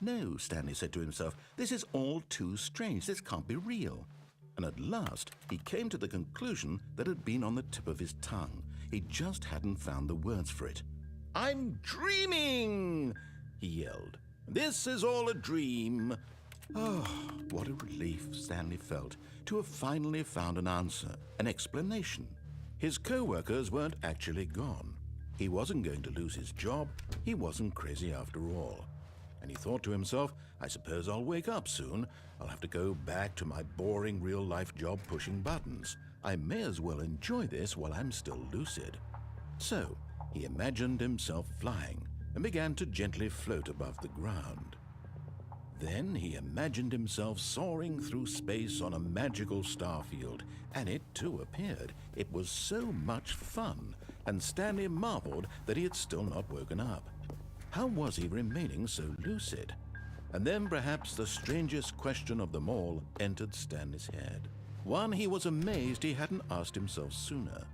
Speaker 2: No, Stanley said to himself, this is all too strange. This can't be real. And at last, he came to the conclusion that had been on the tip of his tongue. He just hadn't found the words for it. I'm dreaming, he yelled. This is all a dream. Oh, what a relief Stanley felt to have finally found an answer, an explanation. His co-workers weren't actually gone. He wasn't going to lose his job. He wasn't crazy after all. And he thought to himself, I suppose I'll wake up soon. I'll have to go back to my boring real-life job pushing buttons. I may as well enjoy this while I'm still lucid. So, he imagined himself flying and began to gently float above the ground. Then he imagined himself soaring through space on a magical starfield, and it too appeared. It was so much fun, and Stanley marveled that he had still not woken up. How was he remaining so lucid? And then perhaps the strangest question of them all entered Stanley's head. One he was amazed he hadn't asked himself sooner.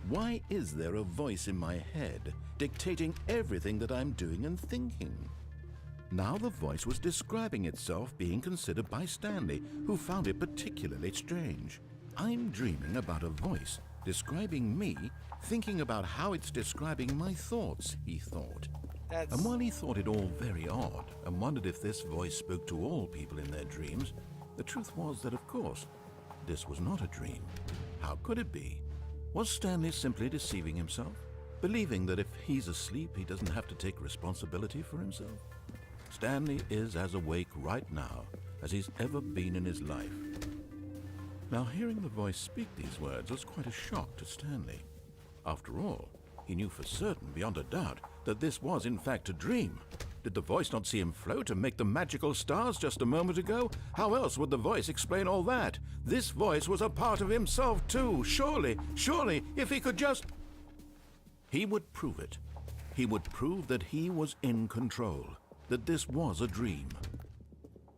Speaker 2: Why is there a voice in my head dictating everything that I'm doing and thinking? Now the voice was describing itself being considered by Stanley, who found it particularly strange. I'm dreaming about a voice describing me, thinking about how it's describing my thoughts, he thought. And while he thought it all very odd and wondered if this voice spoke to all people in their dreams, the truth was that, of course, this was not a dream. How could it be? Was Stanley simply deceiving himself, believing that if he's asleep, he doesn't have to take responsibility for himself? Stanley is as awake right now as he's ever been in his life. Now, hearing the voice speak these words was quite a shock to Stanley. After all, he knew for certain, beyond a doubt, that this was in fact a dream. Did the voice not see him float and make the magical stars just a moment ago? How else would the voice explain all that? This voice was a part of himself too. Surely, if he could just... He would prove it. He would prove that he was in control, that this was a dream.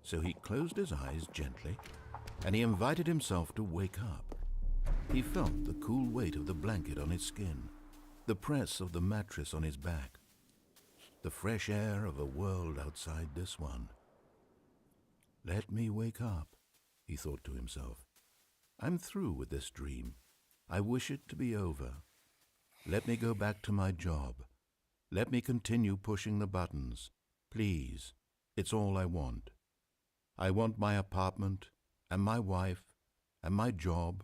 Speaker 2: So he closed his eyes gently, and he invited himself to wake up. He felt the cool weight of the blanket on his skin, the press of the mattress on his back, the fresh air of a world outside this one. Let me wake up, he thought to himself. I'm through with this dream. I wish it to be over. Let me go back to my job. Let me continue pushing the buttons. Please, it's all I want. I want my apartment and my wife and my job.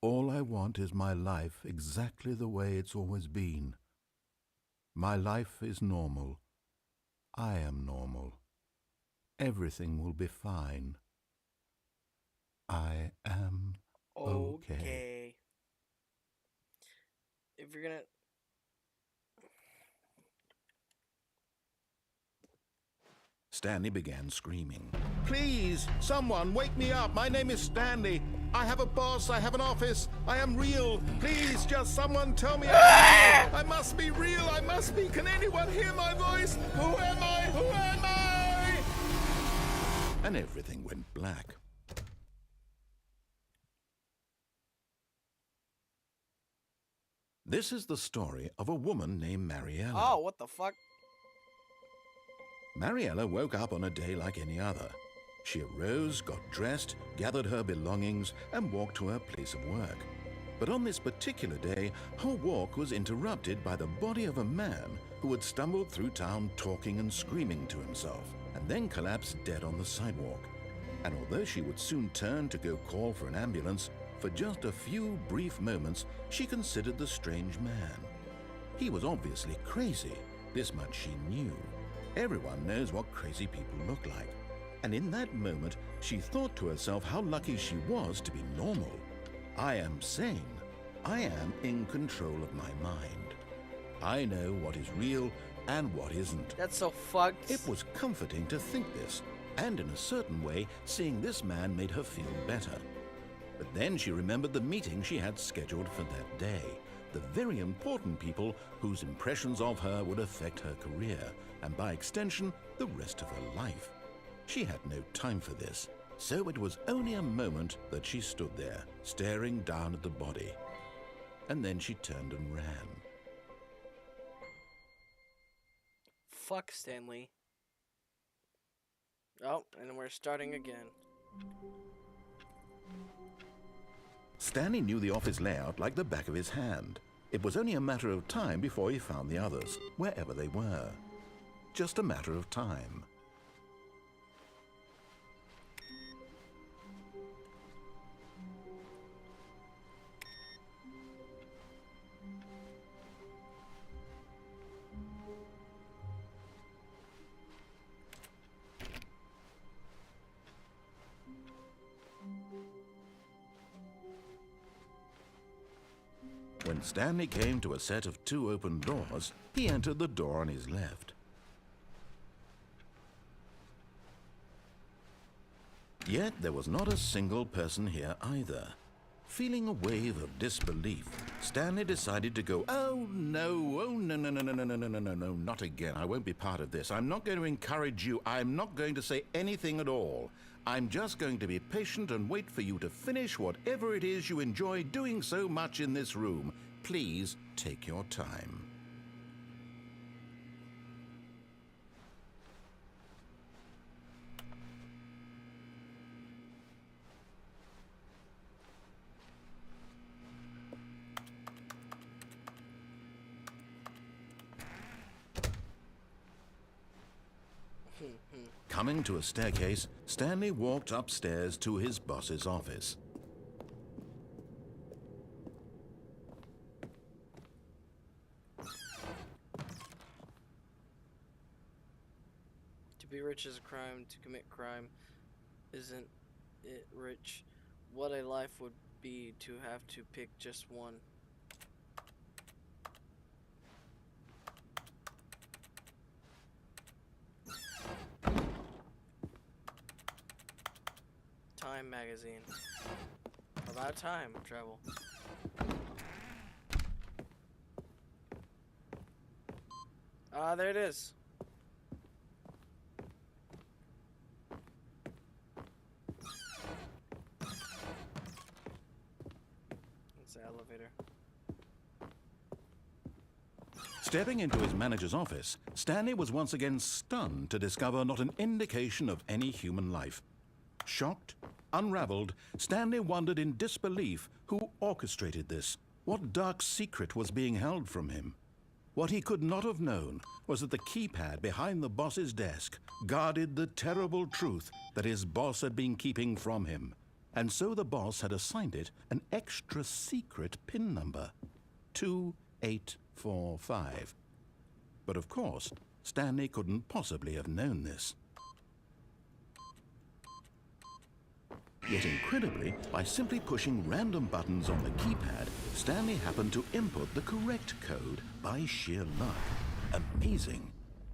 Speaker 2: All I want is my life exactly the way it's always been. My life is normal. I am normal. Everything will be fine. I am okay.
Speaker 1: If you're gonna...
Speaker 2: Stanley began screaming. Please, someone, wake me up. My name is Stanley. I have a boss. I have an office. I am real. Please, just someone tell me I'm real. I must be real. I must be. Can anyone hear my voice? Who am I? Who am I? And everything went black. This is the story of a woman named Mariella.
Speaker 1: Oh, what the fuck?
Speaker 2: Mariella woke up on a day like any other. She arose, got dressed, gathered her belongings, and walked to her place of work. But on this particular day, her walk was interrupted by the body of a man who had stumbled through town talking and screaming to himself. and then collapsed dead on the sidewalk. And although she would soon turn to go call for an ambulance, for just a few brief moments she considered the strange man. He was obviously crazy, this much she knew. Everyone knows what crazy people look like. And in that moment, she thought to herself how lucky she was to be normal. I am sane. I am in control of my mind. I know what is real and what isn't.
Speaker 1: That's so fucked.
Speaker 2: It was comforting to think this, and in a certain way, seeing this man made her feel better. But then she remembered the meeting she had scheduled for that day, the very important people whose impressions of her would affect her career, and by extension, the rest of her life. She had no time for this, so it was only a moment that she stood there, staring down at the body. And then she turned and ran.
Speaker 1: Fuck Stanley. Oh, and we're starting again.
Speaker 2: Stanley knew the office layout like the back of his hand. It was only a matter of time before he found the others, wherever they were. Just a matter of time. When Stanley came to a set of 2 open doors, he entered the door on his left. Yet there was not a single person here either. Feeling a wave of disbelief, Stanley decided to go, oh no, not again. I won't be part of this. I'm not going to encourage you. I'm not going to say anything at all. I'm just going to be patient and wait for you to finish whatever it is you enjoy doing so much in this room. Please take your time. Coming to a staircase, Stanley walked upstairs to his boss's office.
Speaker 1: To be rich is a crime. To commit crime isn't it rich? What a life would be to have to pick just one. Time magazine. About time travel. Ah, there it is. It's the elevator.
Speaker 2: Stepping into his manager's office, Stanley was once again stunned to discover not an indication of any human life. Shocked, unraveled, Stanley wondered in disbelief who orchestrated this. What dark secret was being held from him? What he could not have known was that the keypad behind the boss's desk guarded the terrible truth that his boss had been keeping from him. And so the boss had assigned it an extra secret PIN number, 2845. But of course, Stanley couldn't possibly have known this. Yet incredibly, by simply pushing random buttons on the keypad, Stanley happened to input the correct code by sheer luck. Amazing.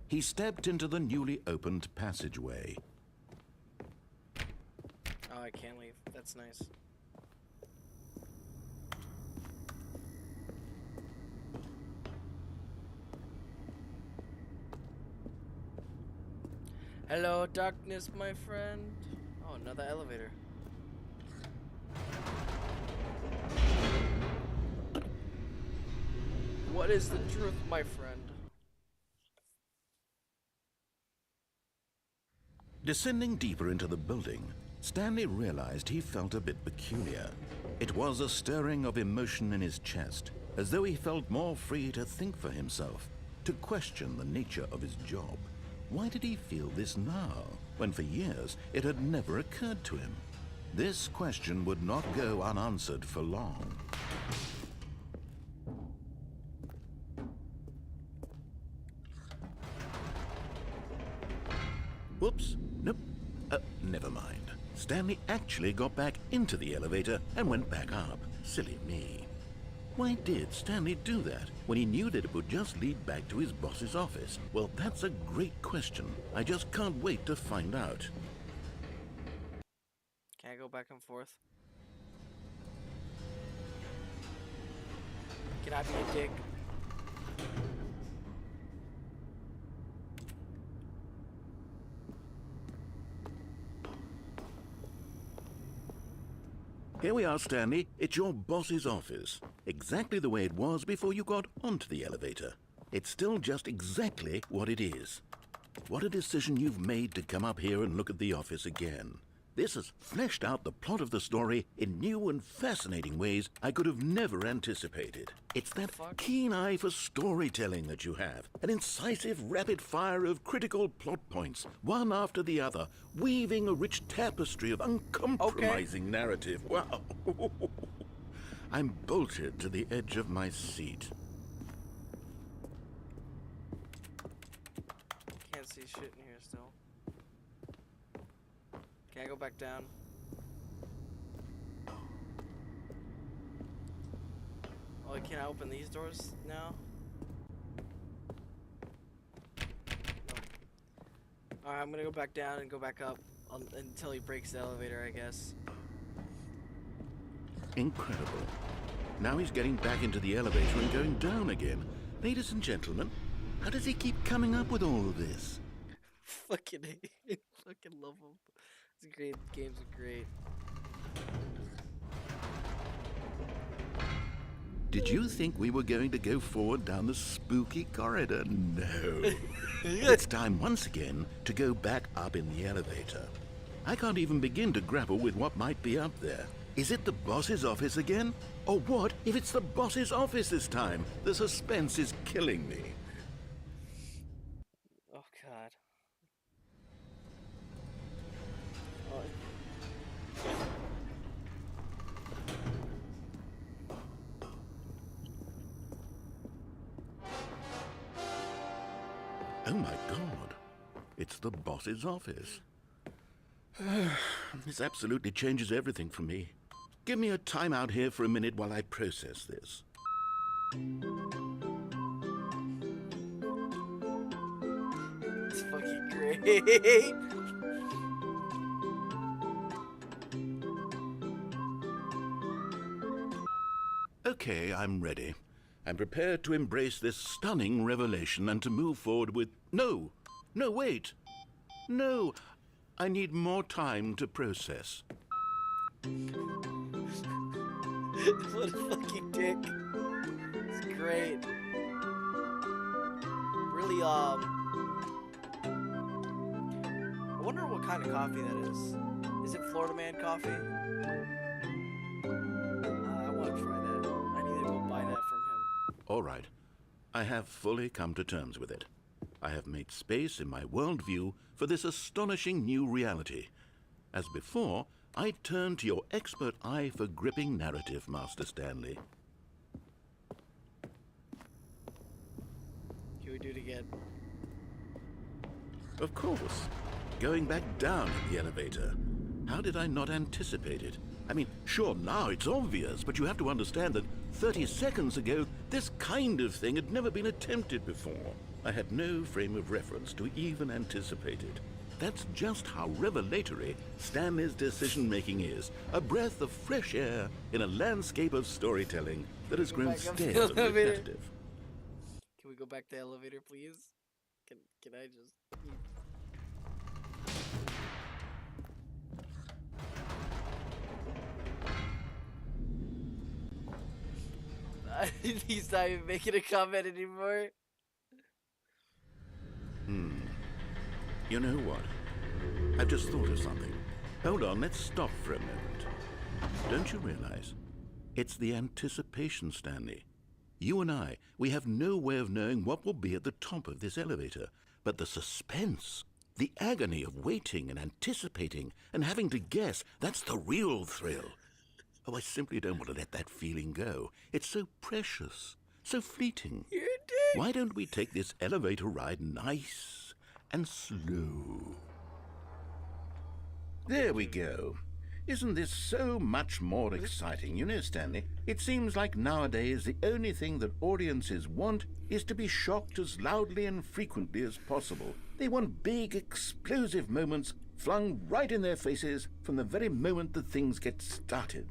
Speaker 2: He stepped into the newly opened passageway.
Speaker 1: Oh, I can't leave. That's nice. Hello, darkness, my friend. Oh, another elevator. What is the truth, my friend?
Speaker 2: Descending deeper into the building, Stanley realized he felt a bit peculiar. It was a stirring of emotion in his chest, as though he felt more free to think for himself, to question the nature of his job. Why did he feel this now, when for years it had never occurred to him? This question would not go unanswered for long. Whoops, nope, never mind. Stanley actually got back into the elevator and went back up. Silly me. Why did Stanley do that when he knew that it would just lead back to his boss's office? Well, that's a great question. I just can't wait to find out.
Speaker 1: Can I go back and forth? Can I be a dick?
Speaker 2: Here we are, Stanley. It's your boss's office. Exactly the way it was before you got onto the elevator. It's still just exactly what it is. What a decision you've made to come up here and look at the office again. This has fleshed out the plot of the story in new and fascinating ways I could have never anticipated. It's that keen eye for storytelling that you have, an incisive rapid fire of critical plot points, one after the other, weaving a rich tapestry of uncompromising narrative. Wow! I'm bolted to the edge of my seat.
Speaker 1: Can't see shit in here still. Can I go back down? Oh, can I open these doors now? No. Alright, I'm gonna go back down and go back up until he breaks the elevator, I guess.
Speaker 2: Incredible. Now he's getting back into the elevator and going down again. Ladies and gentlemen, how does he keep coming up with all of this?
Speaker 1: Fucking love him. It's great. Games are great.
Speaker 2: Did you think we were going to go forward down the spooky corridor? No. It's time once again to go back up in the elevator. I can't even begin to grapple with what might be up there. Is it the boss's office again? Or what if it's the boss's office this time? The suspense is killing me.
Speaker 1: Oh, God.
Speaker 2: Oh my God, it's the boss's office. This absolutely changes everything for me. Give me a time out here for a minute while I process this.
Speaker 1: It's fucking great.
Speaker 2: Okay, I'm ready. I'm prepared to embrace this stunning revelation and to move forward with... No! No, wait! No! I need more time to process.
Speaker 1: What a fucking dick. It's great. Really, I wonder what kind of coffee that is. Is it Florida Man coffee? I want to try that. I need to go buy that from him.
Speaker 2: All right. I have fully come to terms with it. I have made space in my worldview for this astonishing new reality. As before, I turn to your expert eye for gripping narrative, Master Stanley.
Speaker 1: Can we do it again?
Speaker 2: Of course. Going back down in the elevator. How did I not anticipate it? I mean, sure, now it's obvious, but you have to understand that 30 seconds ago, this kind of thing had never been attempted before. I had no frame of reference to even anticipate it. That's just how revelatory Stanley's decision-making is. A breath of fresh air in a landscape of storytelling that has grown stale and repetitive.
Speaker 1: Can we go back to the elevator, please? Can I just... He's not even making a comment anymore.
Speaker 2: You know what? I've just thought of something. Hold on, let's stop for a moment. Don't you realize? It's the anticipation, Stanley. You and I, we have no way of knowing what will be at the top of this elevator. But the suspense, the agony of waiting and anticipating and having to guess, that's the real thrill. Oh, I simply don't want to let that feeling go. It's so precious, so fleeting.
Speaker 1: You did.
Speaker 2: Why don't we take this elevator ride nice and slow? There we go. Isn't this so much more exciting? You know, Stanley, it seems like nowadays the only thing that audiences want is to be shocked as loudly and frequently as possible. They want big, explosive moments flung right in their faces from the very moment that things get started.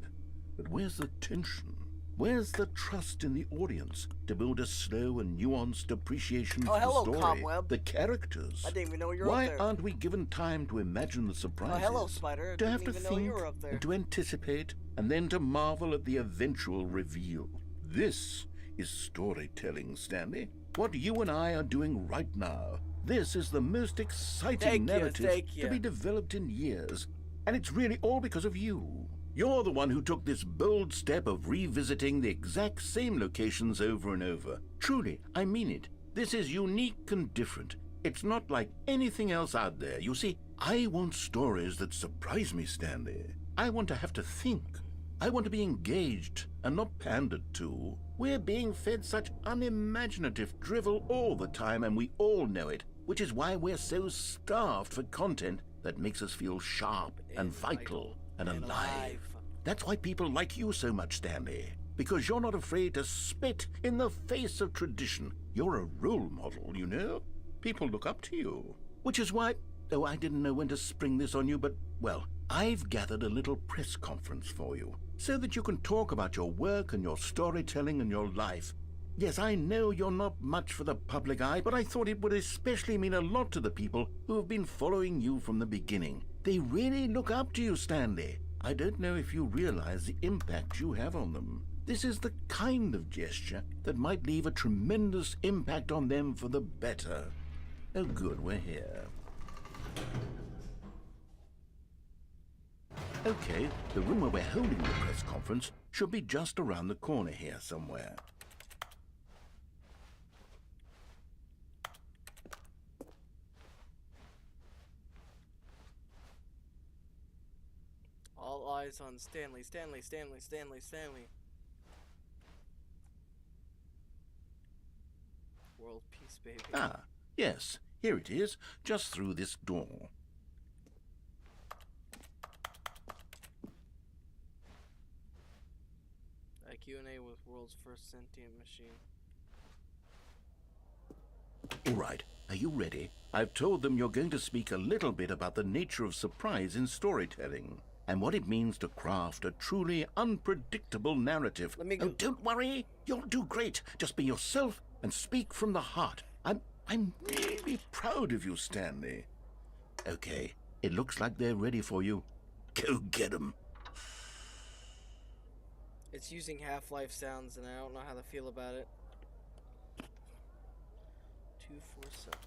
Speaker 2: But where's the tension? Where's the trust in the audience to build a slow and nuanced appreciation for
Speaker 1: hello,
Speaker 2: the story,
Speaker 1: Cobweb.
Speaker 2: the characters?
Speaker 1: I didn't even know you were
Speaker 2: Why
Speaker 1: up there.
Speaker 2: aren't we given time to imagine the surprises?
Speaker 1: Hello, Spider.
Speaker 2: To have to
Speaker 1: Didn't even know you
Speaker 2: think
Speaker 1: were up there.
Speaker 2: and to anticipate and then to marvel at the eventual reveal. This is storytelling, Stanley. What you and I are doing right now. This is the most exciting narrative to be developed in years. And it's really all because of you. You're the one who took this bold step of revisiting the exact same locations over and over. Truly, I mean it. This is unique and different. It's not like anything else out there. You see, I want stories that surprise me, Stanley. I want to have to think. I want to be engaged and not pandered to. We're being fed such unimaginative drivel all the time, and we all know it, which is why we're so starved for content that makes us feel sharp and vital and alive. That's why people like you so much, Stanley. Because you're not afraid to spit in the face of tradition. You're a role model, you know? People look up to you. Which is why... Oh, I didn't know when to spring this on you, but, well, I've gathered a little press conference for you, so that you can talk about your work and your storytelling and your life. Yes, I know you're not much for the public eye, but I thought it would especially mean a lot to the people who have been following you from the beginning. They really look up to you, Stanley. I don't know if you realize the impact you have on them. This is the kind of gesture that might leave a tremendous impact on them for the better. Oh, good, we're here. Okay, the room where we're holding the press conference should be just around the corner here somewhere.
Speaker 1: All eyes on Stanley, Stanley, Stanley, Stanley, Stanley. World peace, baby.
Speaker 2: Ah, yes, here it is, just through this door.
Speaker 1: A Q&A with world's first sentient machine.
Speaker 2: All right, are you ready? I've told them you're going to speak a little bit about the nature of surprise in storytelling and what it means to craft a truly unpredictable narrative.
Speaker 1: Let me go.
Speaker 2: Oh, don't worry. You'll do great. Just be yourself and speak from the heart. I'm really proud of you, Stanley. Okay, it looks like they're ready for you. Go get 'em.
Speaker 1: It's using Half-Life sounds, and I don't know how to feel about it. 247.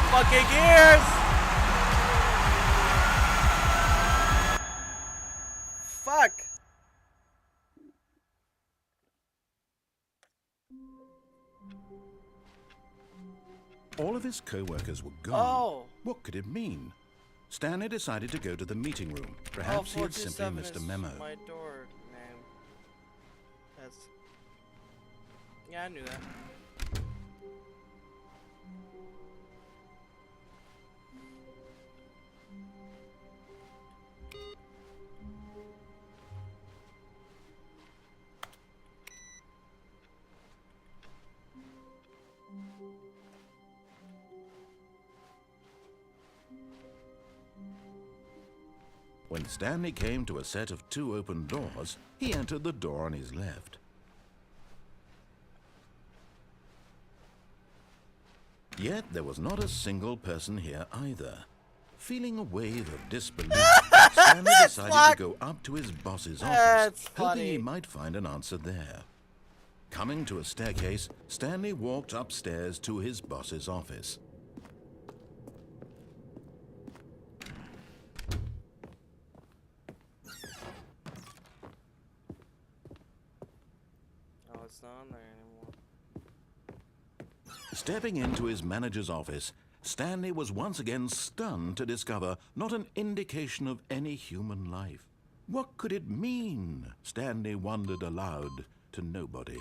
Speaker 1: Fucking ears! Fuck!
Speaker 2: All of his co-workers were gone.
Speaker 1: Oh!
Speaker 2: What could it mean? Stanley decided to go to the meeting room. Perhaps he had simply missed a memo.
Speaker 1: My door name. That's... Yeah, I knew that.
Speaker 2: When Stanley came to a set of 2 open doors, he entered the door on his left. Yet there was not a single person here either. Feeling a wave of disbelief Stanley
Speaker 1: It's
Speaker 2: decided to
Speaker 1: locked.
Speaker 2: go up to his boss's
Speaker 1: That's
Speaker 2: office, hoping he
Speaker 1: funny.
Speaker 2: might find an answer there. Coming to a staircase, Stanley walked upstairs to his boss's office.
Speaker 1: Oh, it's not on there anymore.
Speaker 2: Stepping into his manager's office, Stanley was once again stunned to discover not an indication of any human life. What could it mean? Stanley wondered aloud to nobody.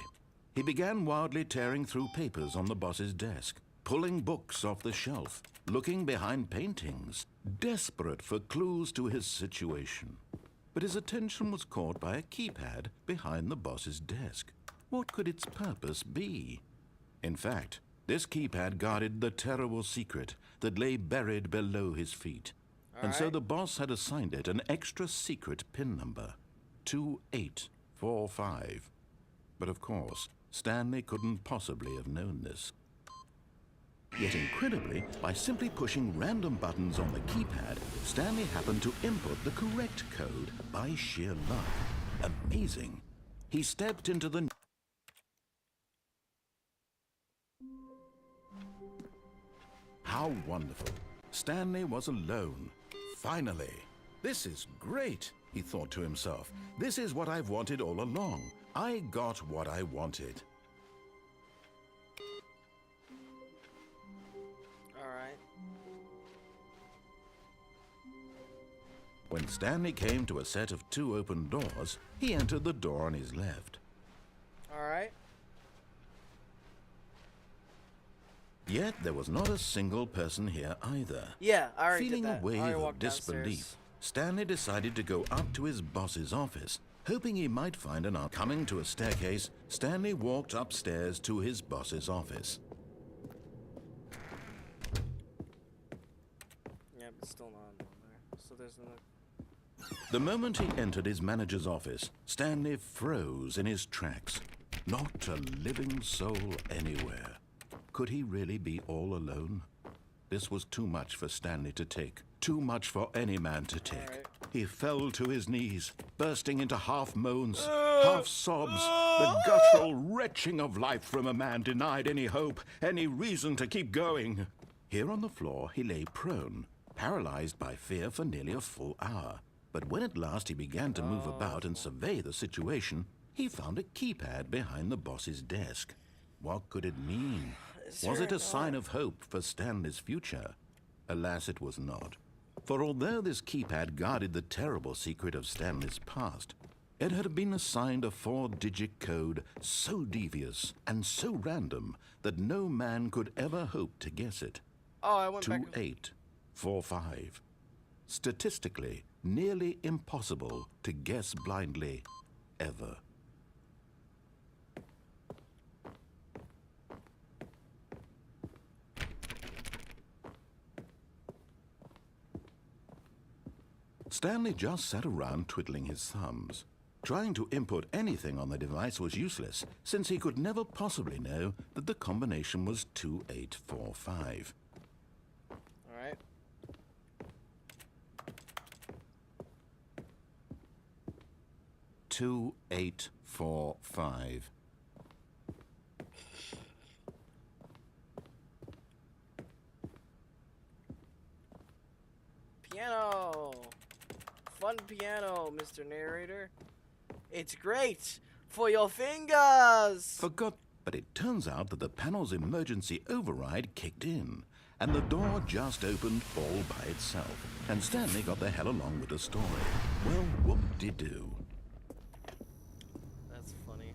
Speaker 2: He began wildly tearing through papers on the boss's desk, pulling books off the shelf, looking behind paintings, desperate for clues to his situation. But his attention was caught by a keypad behind the boss's desk. What could its purpose be? In fact, this keypad guarded the terrible secret that lay buried below his feet. And so the boss had assigned it an extra secret PIN number, 2845. But of course, Stanley couldn't possibly have known this. Yet incredibly, by simply pushing random buttons on the keypad, Stanley happened to input the correct code by sheer luck. Amazing. He stepped into the... How wonderful. Stanley was alone. Finally. This is great, he thought to himself. This is what I've wanted all along. I got what I wanted.
Speaker 1: Alright.
Speaker 2: When Stanley came to a set of 2 open doors, he entered the door on his left.
Speaker 1: Alright.
Speaker 2: Yet there was not a single person here either.
Speaker 1: Yeah, I already
Speaker 2: Feeling
Speaker 1: did
Speaker 2: a
Speaker 1: that. I
Speaker 2: wave
Speaker 1: already
Speaker 2: of
Speaker 1: walked
Speaker 2: disbelief,
Speaker 1: downstairs.
Speaker 2: Stanley decided to go up to his boss's office, hoping he might find an answer. Coming to a staircase, Stanley walked upstairs to his boss's office.
Speaker 1: Yeah, but still not on there. So there's no...
Speaker 2: The moment he entered his manager's office, Stanley froze in his tracks. Not a living soul anywhere. Could he really be all alone? This was too much for Stanley to take. Too much for any man to take.
Speaker 1: Right.
Speaker 2: He fell to his knees, bursting into half moans, half sobs, the guttural retching of life from a man denied any hope, any reason to keep going. Here on the floor, he lay prone, paralyzed by fear for nearly a full hour. But when at last he began to move about and survey the situation, he found a keypad behind the boss's desk. What could it mean? Was it a sign of hope for Stanley's future? Alas, it was not. For although this keypad guarded the terrible secret of Stanley's past, it had been assigned a 4-digit code so devious and so random that no man could ever hope to guess it.
Speaker 1: Oh, I went back...
Speaker 2: 2845. Statistically, nearly impossible to guess blindly, ever. Stanley just sat around twiddling his thumbs. Trying to input anything on the device was useless, since he could never possibly know that the combination was 2845.
Speaker 1: Alright.
Speaker 2: Two, 8, 4, 5.
Speaker 1: Piano! Fun piano, Mr. Narrator. It's great for your fingers!
Speaker 2: But it turns out that the panel's emergency override kicked in, and the door just opened all by itself, and Stanley got the hell along with the story. Well, whoop-de-doo.
Speaker 1: That's funny.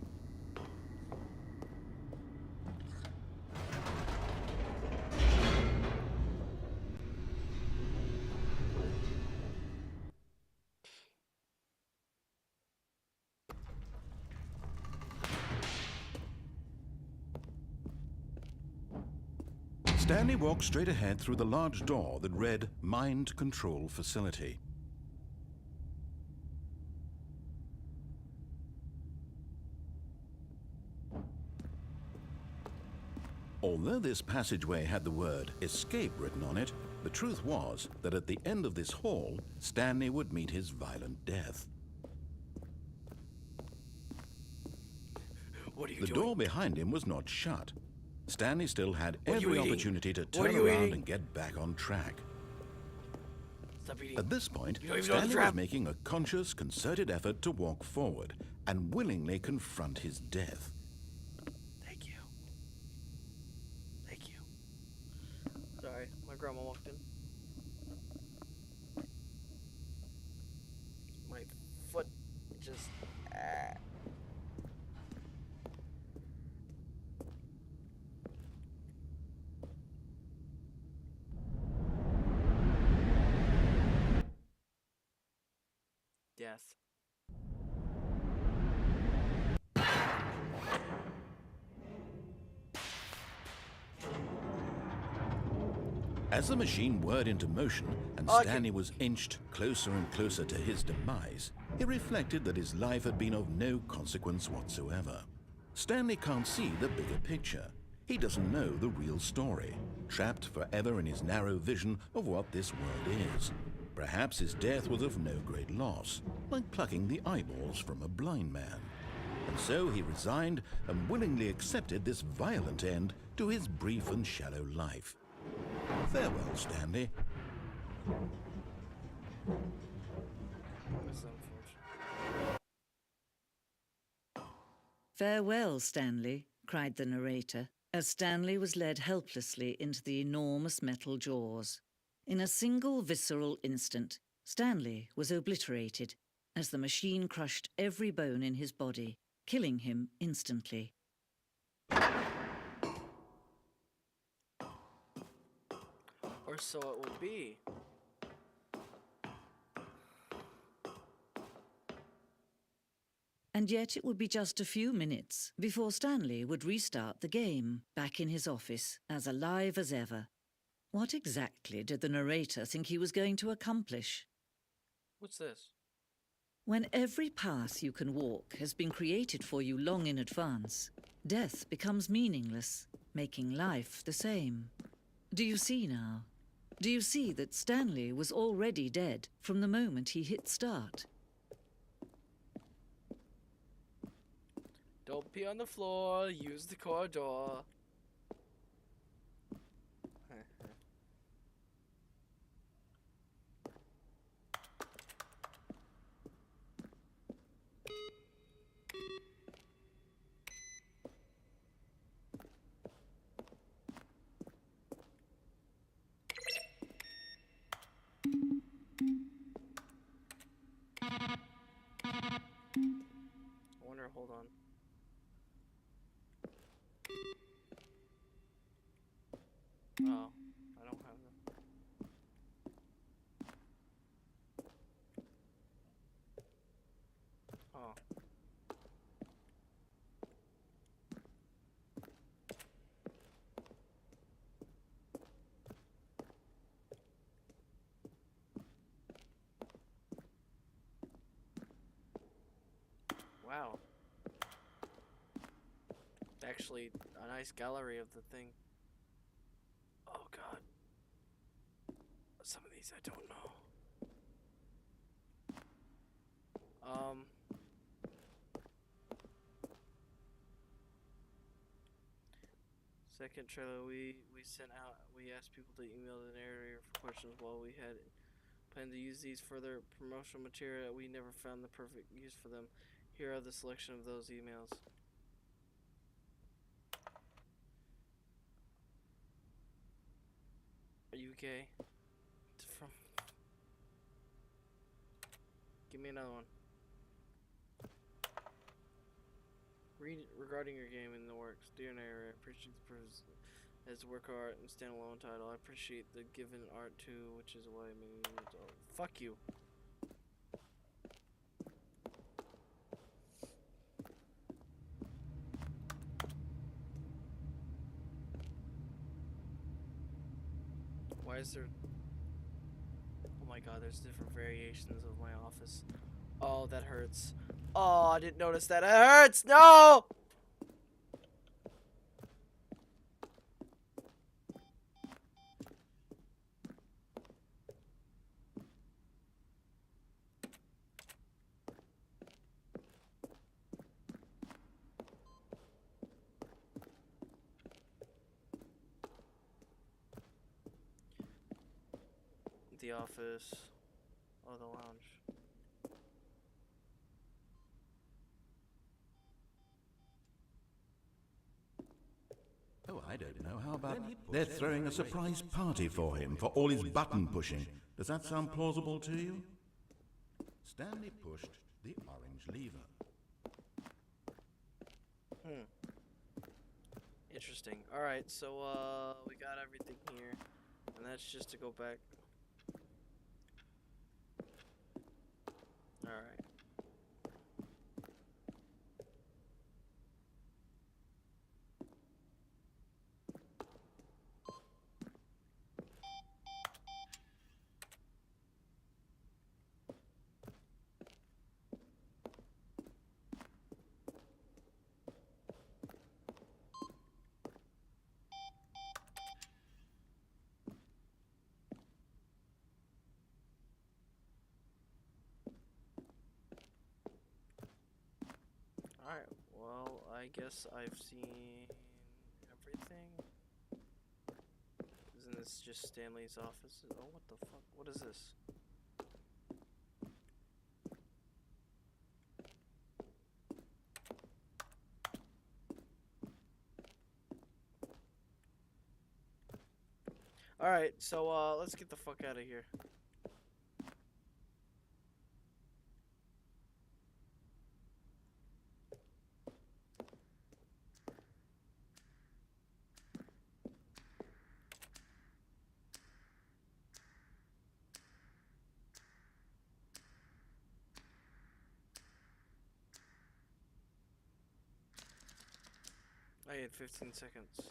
Speaker 2: Stanley walked straight ahead through the large door that read Mind Control Facility. Although this passageway had the word escape written on it, the truth was that at the end of this hall, Stanley would meet his violent death.
Speaker 1: What are you
Speaker 2: The
Speaker 1: doing?
Speaker 2: door behind him was not shut. Stanley still had
Speaker 1: What are you
Speaker 2: every
Speaker 1: eating?
Speaker 2: opportunity to
Speaker 1: What
Speaker 2: turn
Speaker 1: are you
Speaker 2: around
Speaker 1: eating?
Speaker 2: and get back on track.
Speaker 1: Stop eating.
Speaker 2: At this point,
Speaker 1: You don't even know the
Speaker 2: Stanley
Speaker 1: trap.
Speaker 2: was making a conscious, concerted effort to walk forward and willingly confront his death.
Speaker 1: Thank you. Thank you. Sorry, my grandma walked in. My foot just. Death.
Speaker 2: As the machine whirred into motion and
Speaker 1: Okay.
Speaker 2: Stanley was inched closer and closer to his demise, he reflected that his life had been of no consequence whatsoever. Stanley can't see the bigger picture. He doesn't know the real story, trapped forever in his narrow vision of what this world is. Perhaps his death was of no great loss, like plucking the eyeballs from a blind man. And so he resigned and willingly accepted this violent end to his brief and shallow life. Farewell, Stanley.
Speaker 1: That's unfortunate.
Speaker 4: "Farewell, Stanley," cried the narrator, as Stanley was led helplessly into the enormous metal jaws. In a single visceral instant, Stanley was obliterated as the machine crushed every bone in his body, killing him instantly.
Speaker 1: Or so it would be.
Speaker 4: And yet it would be just a few minutes before Stanley would restart the game, back in his office, as alive as ever. What exactly did the narrator think he was going to accomplish?
Speaker 1: What's this?
Speaker 4: When every path you can walk has been created for you long in advance, death becomes meaningless, making life the same. Do you see now? Do you see that Stanley was already dead from the moment he hit start?
Speaker 1: Don't pee on the floor, use the corridor. I wonder, hold on. Oh, I don't have them. Oh. Wow. Actually, a nice gallery of the thing. Oh god. Some of these I don't know. Second trailer we sent out, we asked people to email the narrator for questions while we had planned to use these further promotional material. We never found the perfect use for them. Here are the selection of those emails. Are you gay? From. Give me another one. Read regarding your game in the works. Dear narrator, I appreciate the purpose as work of art and standalone title. I appreciate the given art too, which is why I mean. Oh, fuck you. Why is there? Oh my god, there's different variations of my office. Oh, that hurts. Oh, I didn't notice that. It hurts! No! the office. Oh, the lounge.
Speaker 2: Oh, I don't know. How about they're throwing a surprise party for him for all his button pushing? Does that sound plausible to you? Stanley pushed the orange lever.
Speaker 1: Interesting. Alright, so we got everything here. And that's just to go back. Alright. Alright, well, I guess I've seen everything. Isn't this just Stanley's office? Oh, what the fuck? What is this? Alright, so let's get the fuck out of here. I had 15 seconds.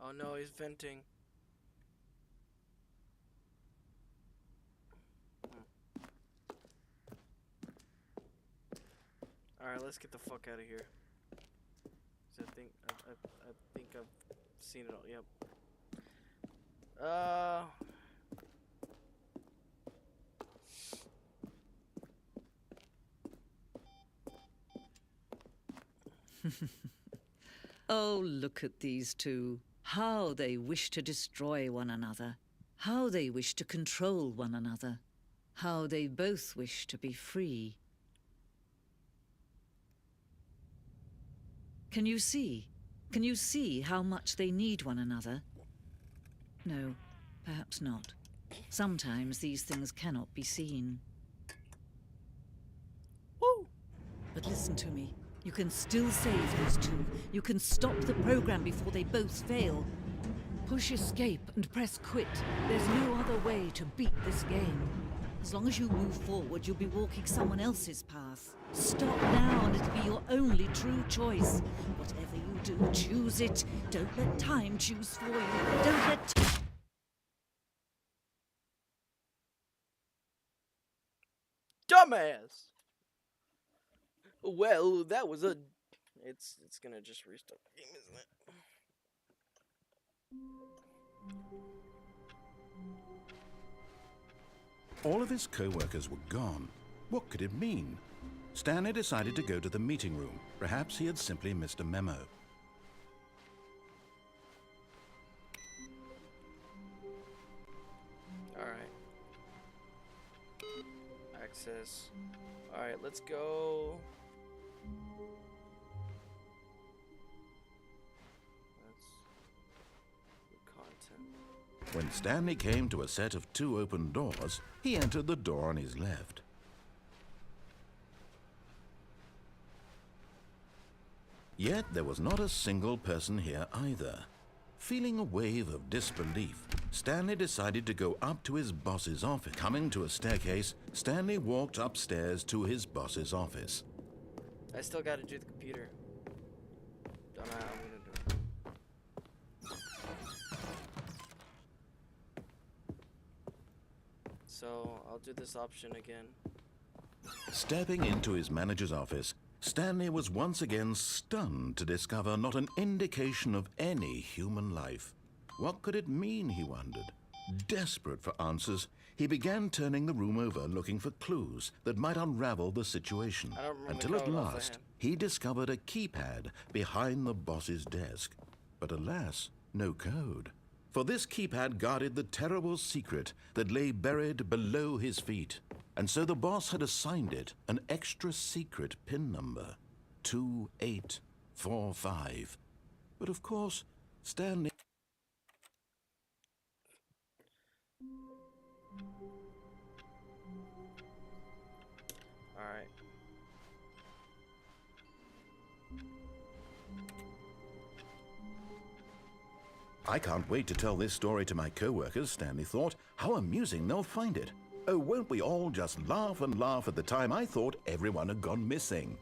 Speaker 1: Oh no, he's venting. Alright, let's get the fuck out of here. 'Cause I think I've seen it all. Yep.
Speaker 4: Oh, look at these two. How they wish to destroy one another. How they wish to control one another. How they both wish to be free. Can you see? Can you see how much they need one another? No, perhaps not. Sometimes these things cannot be seen.
Speaker 1: Woo!
Speaker 4: But listen to me. You can still save these two. You can stop the program before they both fail. Push escape and press quit. There's no other way to beat this game. As long as you move forward, you'll be walking someone else's path. Stop now and it'll be your only true choice. Whatever you do, choose it. Don't let time choose for you. Don't let...
Speaker 1: Dumbass! Well, that was a... It's gonna just restart the game, isn't it?
Speaker 2: All of his co-workers were gone. What could it mean? Stanley decided to go to the meeting room. Perhaps he had simply missed a memo.
Speaker 1: Alright. Access. Alright, let's go. That's the content.
Speaker 2: When Stanley came to a set of 2 open doors, he entered the door on his left. Yet there was not a single person here either. Feeling a wave of disbelief, Stanley decided to go up to his boss's office. Coming to a staircase, Stanley walked upstairs to his boss's office.
Speaker 1: I still gotta do the computer. Don't know how I'm gonna do it. So, I'll do this option again.
Speaker 2: Stepping into his manager's office, Stanley was once again stunned to discover not an indication of any human life. What could it mean, he wondered. Desperate for answers, he began turning the room over looking for clues that might unravel the situation. Until at last, he discovered a keypad behind the boss's desk. But alas, no code. For this keypad guarded the terrible secret that lay buried below his feet. And so the boss had assigned it an extra secret PIN number, 2845. But of course, Stanley...
Speaker 1: Alright.
Speaker 2: I can't wait to tell this story to my co-workers, Stanley thought. How amusing they'll find it. Oh, won't we all just laugh and laugh at the time I thought everyone had gone missing?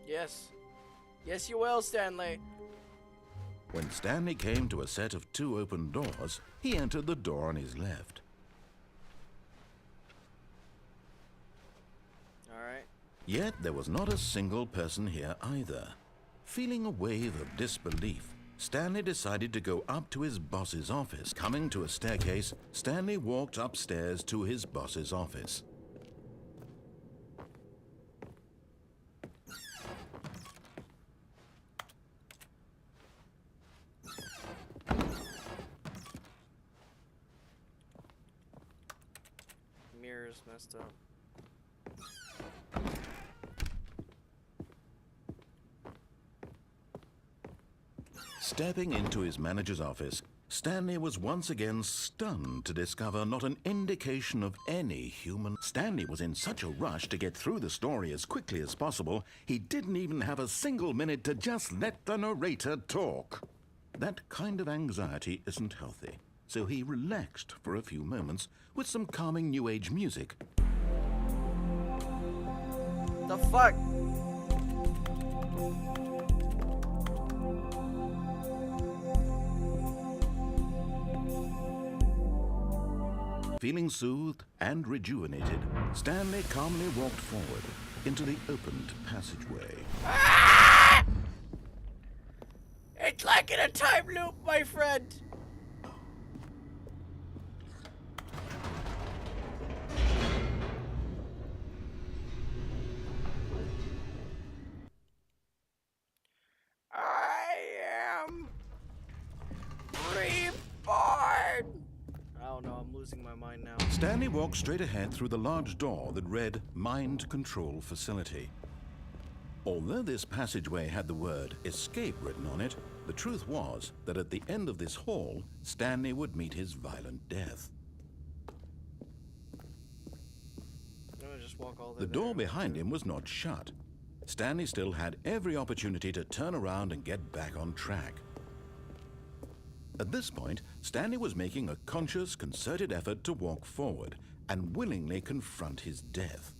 Speaker 1: Yes. Yes, you will, Stanley.
Speaker 2: When Stanley came to a set of 2 open doors, he entered the door on his left.
Speaker 1: Alright.
Speaker 2: Yet there was not a single person here either. Feeling a wave of disbelief, Stanley decided to go up to his boss's office. Coming to a staircase, Stanley walked upstairs to his boss's office.
Speaker 1: Mirror's messed up.
Speaker 2: Stepping into his manager's office, Stanley was once again stunned to discover not an indication of any human. Stanley was in such a rush to get through the story as quickly as possible, he didn't even have a single minute to just let the narrator talk. That kind of anxiety isn't healthy, so he relaxed for a few moments with some calming New Age music.
Speaker 1: The fuck?
Speaker 2: Feeling soothed and rejuvenated, Stanley calmly walked forward into the opened passageway.
Speaker 1: Ah! It's like in a time loop, my friend. I am reborn. Oh no, I'm losing my mind now.
Speaker 2: Stanley walked straight ahead through the large door that read Mind Control Facility. Although this passageway had the word escape written on it, the truth was that at the end of this hall, Stanley would meet his violent death.
Speaker 1: I'm gonna just walk all the way
Speaker 2: The door
Speaker 1: there.
Speaker 2: behind him was not shut. Stanley still had every opportunity to turn around and get back on track. At this point, Stanley was making a conscious, concerted effort to walk forward and willingly confront his death.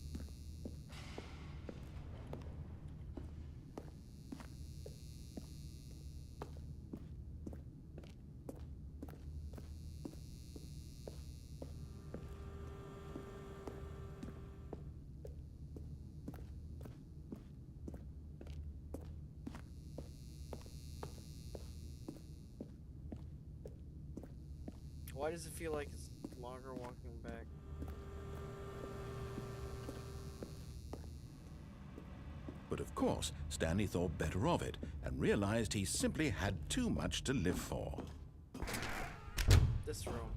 Speaker 1: Why does it feel like it's longer walking back?
Speaker 2: But of course, Stanley thought better of it and realized he simply had too much to live for.
Speaker 1: This room.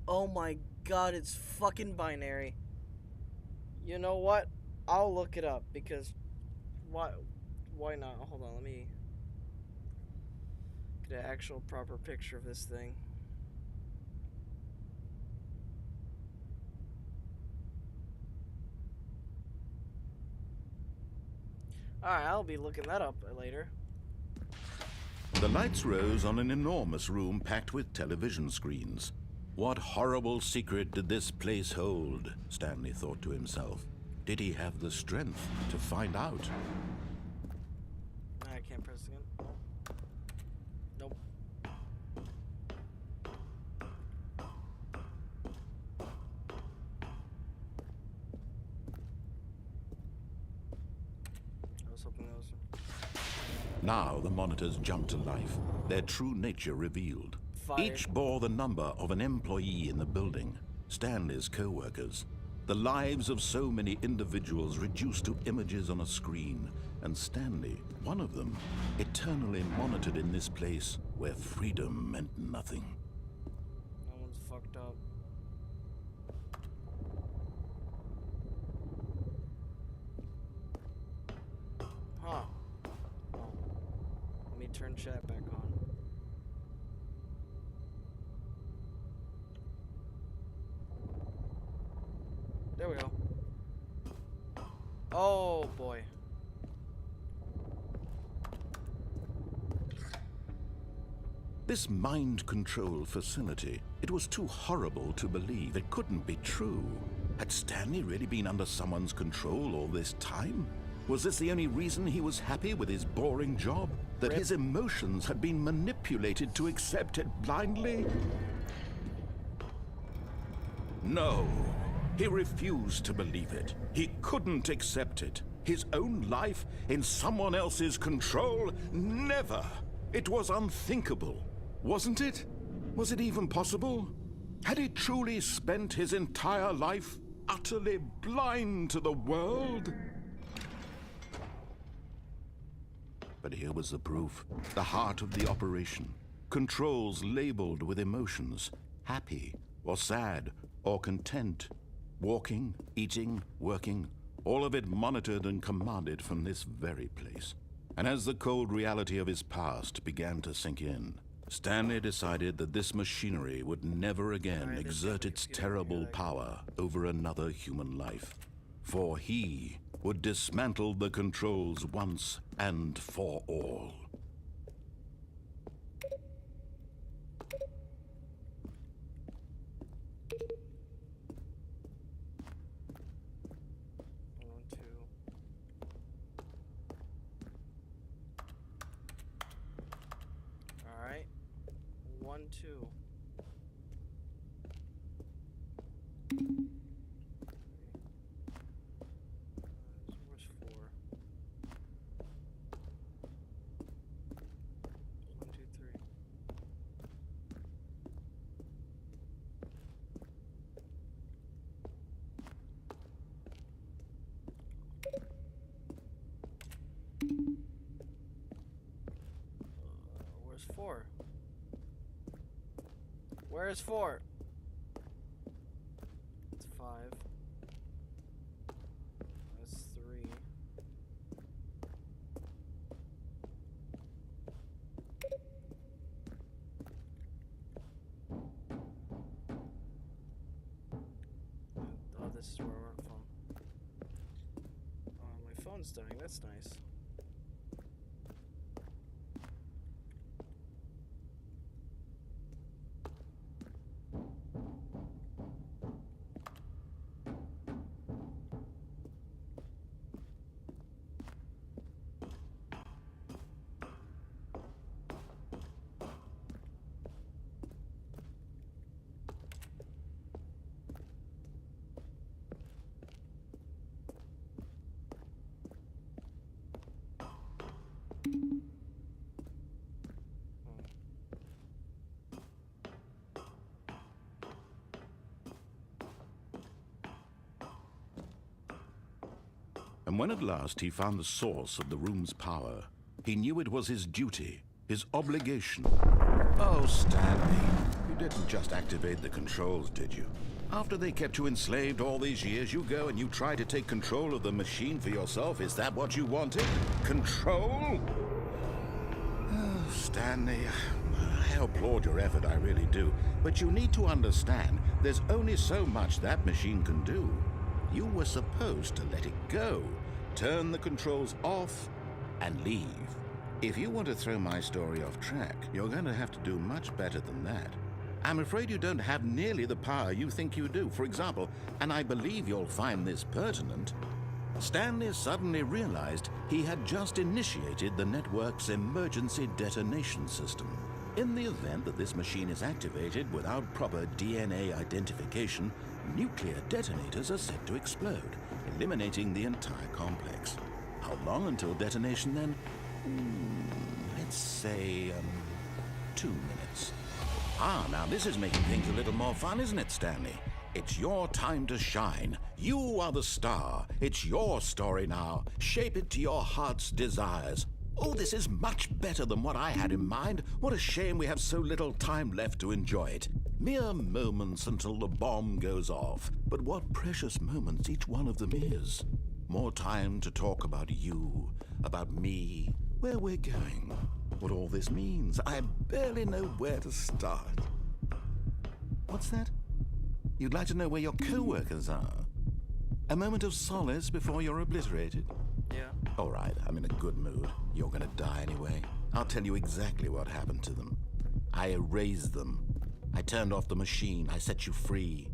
Speaker 1: Oh my god, it's fucking binary. You know what? I'll look it up because why not? Hold on, let me get an actual proper picture of this thing. Alright, I'll be looking that up later.
Speaker 2: The lights rose on an enormous room packed with television screens. What horrible secret did this place hold? Stanley thought to himself. Did he have the strength to find out?
Speaker 1: I I can't press again. Nope. I was hoping that was...
Speaker 2: Now the monitors jumped to life, their true nature revealed.
Speaker 1: Fire.
Speaker 2: Each bore the number of an employee in the building, Stanley's co-workers. The lives of so many individuals reduced to images on a screen, and Stanley, one of them, eternally monitored in this place where freedom meant nothing.
Speaker 1: That one's fucked up. Huh. Oh. Let me turn chat back on. There we go. Oh boy.
Speaker 2: This mind control facility, it was too horrible to believe. It couldn't be true. Had Stanley really been under someone's control all this time? Was this the only reason he was happy with his boring job? That his emotions had been manipulated to accept it blindly? No. He refused to believe it. He couldn't accept it. His own life in someone else's control? Never. It was unthinkable. Wasn't it? Was it even possible? Had he truly spent his entire life utterly blind to the world? But here was the proof. The heart of the operation. Controls labeled with emotions. Happy, or sad, or content. Walking, eating, working. All of it monitored and commanded from this very place. And as the cold reality of his past began to sink in, Stanley decided that this machinery would never again exert its terrible power over another human life. For he would dismantle the controls once and for all.
Speaker 1: One, two. Where's four? 1, 2, 3. Where's four? Where's four? It's 5. That's 3. Oh, this is where we're from. Oh, my phone's dying. That's nice.
Speaker 2: And when at last he found the source of the room's power, he knew it was his duty, his obligation. Oh, Stanley, you didn't just activate the controls, did you? After they kept you enslaved all these years, you go and you try to take control of the machine for yourself. Is that what you wanted? Control? Oh, Stanley, I applaud your effort, I really do. But you need to understand, there's only so much that machine can do. You were supposed to let it go, turn the controls off, and leave. If you want to throw my story off track, you're going to have to do much better than that. I'm afraid you don't have nearly the power you think you do. For example, and I believe you'll find this pertinent, Stanley suddenly realized he had just initiated the network's emergency detonation system. In the event that this machine is activated without proper DNA identification, nuclear detonators are set to explode, eliminating the entire complex. How long until detonation then? Let's say, 2 minutes. Now this is making things a little more fun, isn't it, Stanley? It's your time to shine. You are the star. It's your story now. Shape it to your heart's desires. Oh, this is much better than what I had in mind. What a shame we have so little time left to enjoy it. Mere moments until the bomb goes off. But what precious moments each one of them is. More time to talk about you, about me, where we're going, what all this means. I barely know where to start. What's that? You'd like to know where your co-workers are? A moment of solace before you're obliterated?
Speaker 1: Yeah.
Speaker 2: All right, I'm in a good mood. You're gonna die anyway. I'll tell you exactly what happened to them. I erased them. I turned off the machine. I set you free.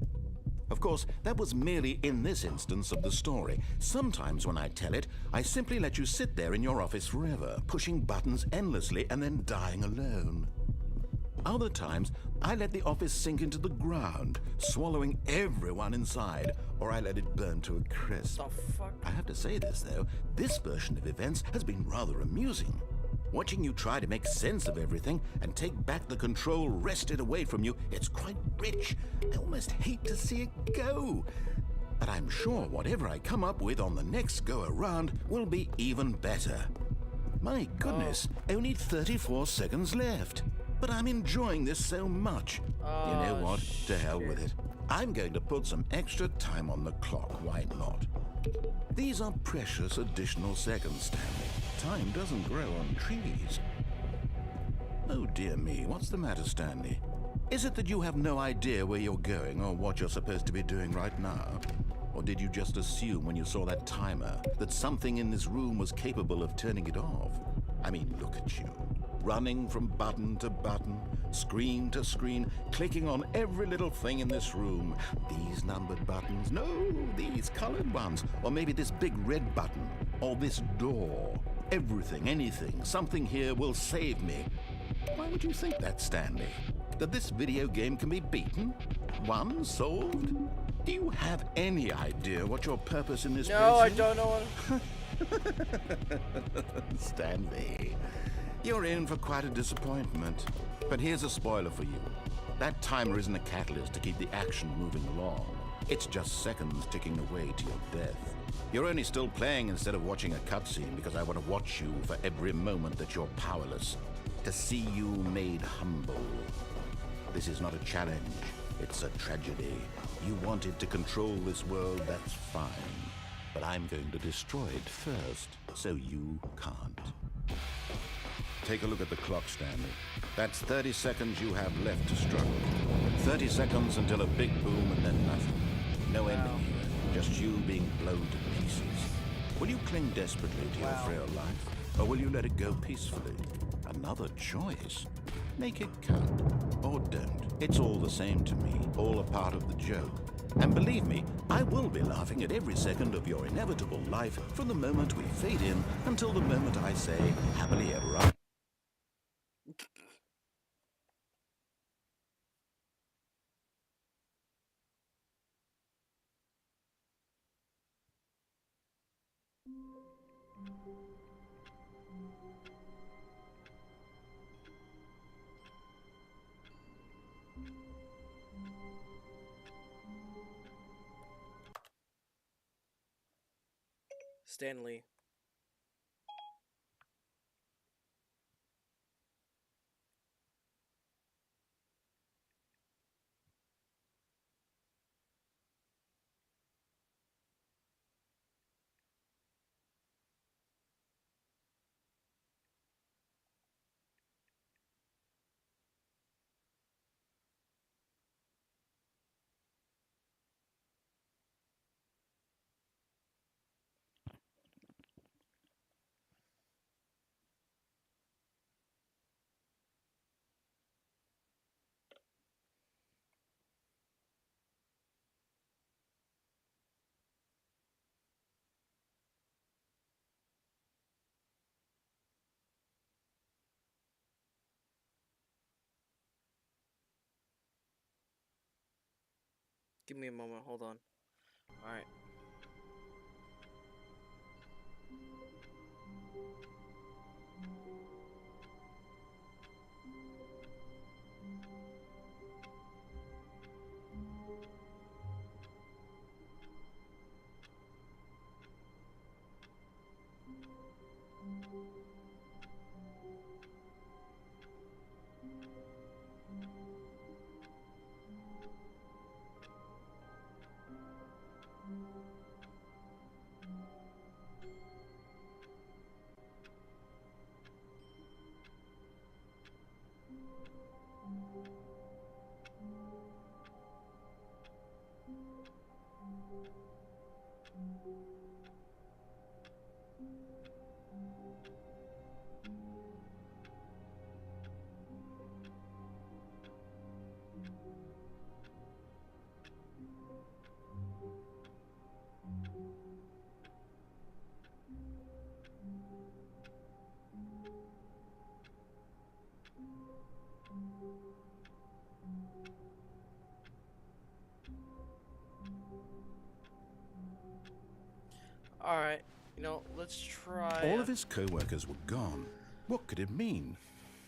Speaker 2: Of course, that was merely in this instance of the story. Sometimes when I tell it, I simply let you sit there in your office forever, pushing buttons endlessly and then dying alone. Other times, I let the office sink into the ground, swallowing everyone inside, or I let it burn to a crisp.
Speaker 1: The fuck?
Speaker 2: I have to say this, though. This version of events has been rather amusing. Watching you try to make sense of everything and take back the control wrested away from you, it's quite rich. I almost hate to see it go. But I'm sure whatever I come up with on the next go-around will be even better. My goodness, only 34 seconds left. But I'm enjoying this so much. You know what? To hell with it. I'm going to put some extra time on the clock. Why not? These are precious additional seconds, Stanley. Time doesn't grow on trees. Oh dear me, what's the matter, Stanley? Is it that you have no idea where you're going or what you're supposed to be doing right now? Or did you just assume when you saw that timer that something in this room was capable of turning it off? I mean, look at you. Running from button to button, screen to screen, clicking on every little thing in this room. These numbered buttons, no, these colored ones, or maybe this big red button, or this door. Everything, anything, something here will save me. Why would you think that, Stanley? That this video game can be beaten? Won? Solved? Do you have any idea what your purpose in this place is?
Speaker 1: No, I don't know what...
Speaker 2: Stanley, you're in for quite a disappointment. But here's a spoiler for you. That timer isn't a catalyst to keep the action moving along. It's just seconds ticking away to your death. You're only still playing instead of watching a cutscene because I want to watch you for every moment that you're powerless. To see you made humble. This is not a challenge. It's a tragedy. You wanted to control this world, that's fine. But I'm going to destroy it first, so you can't. Take a look at the clock, Stanley. That's 30 seconds you have left to struggle. 30 seconds until a big boom and then nothing. No ending here, just you being blown to pieces. Will you cling desperately to your frail life, or will you let it go peacefully? Another choice. Make it count, or don't. It's all the same to me, all a part of the joke. And believe me, I will be laughing at every second of your inevitable life from the moment we fade in until the moment I say, happily ever after.
Speaker 1: Stanley. give me a moment. Hold on. All right. All right. You know, let's try.
Speaker 2: All of his co-workers were gone. What could it mean?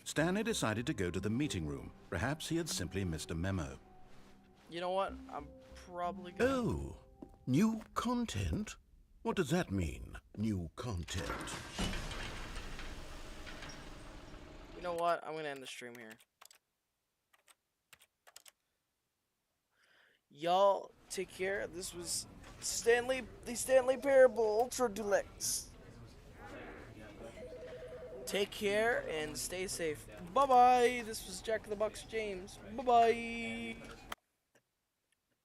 Speaker 2: Stanley decided to go to the meeting room. Perhaps he had simply missed a memo.
Speaker 1: You know what? I'm probably gonna.
Speaker 2: Oh, new content? What does that mean, new content?
Speaker 1: You know what? I'm gonna end the stream here. Y'all take care. This was Stanley, the Stanley Parable Ultra Deluxe. Take care and stay safe. Bye bye. This was Jack in the Box James. Bye bye.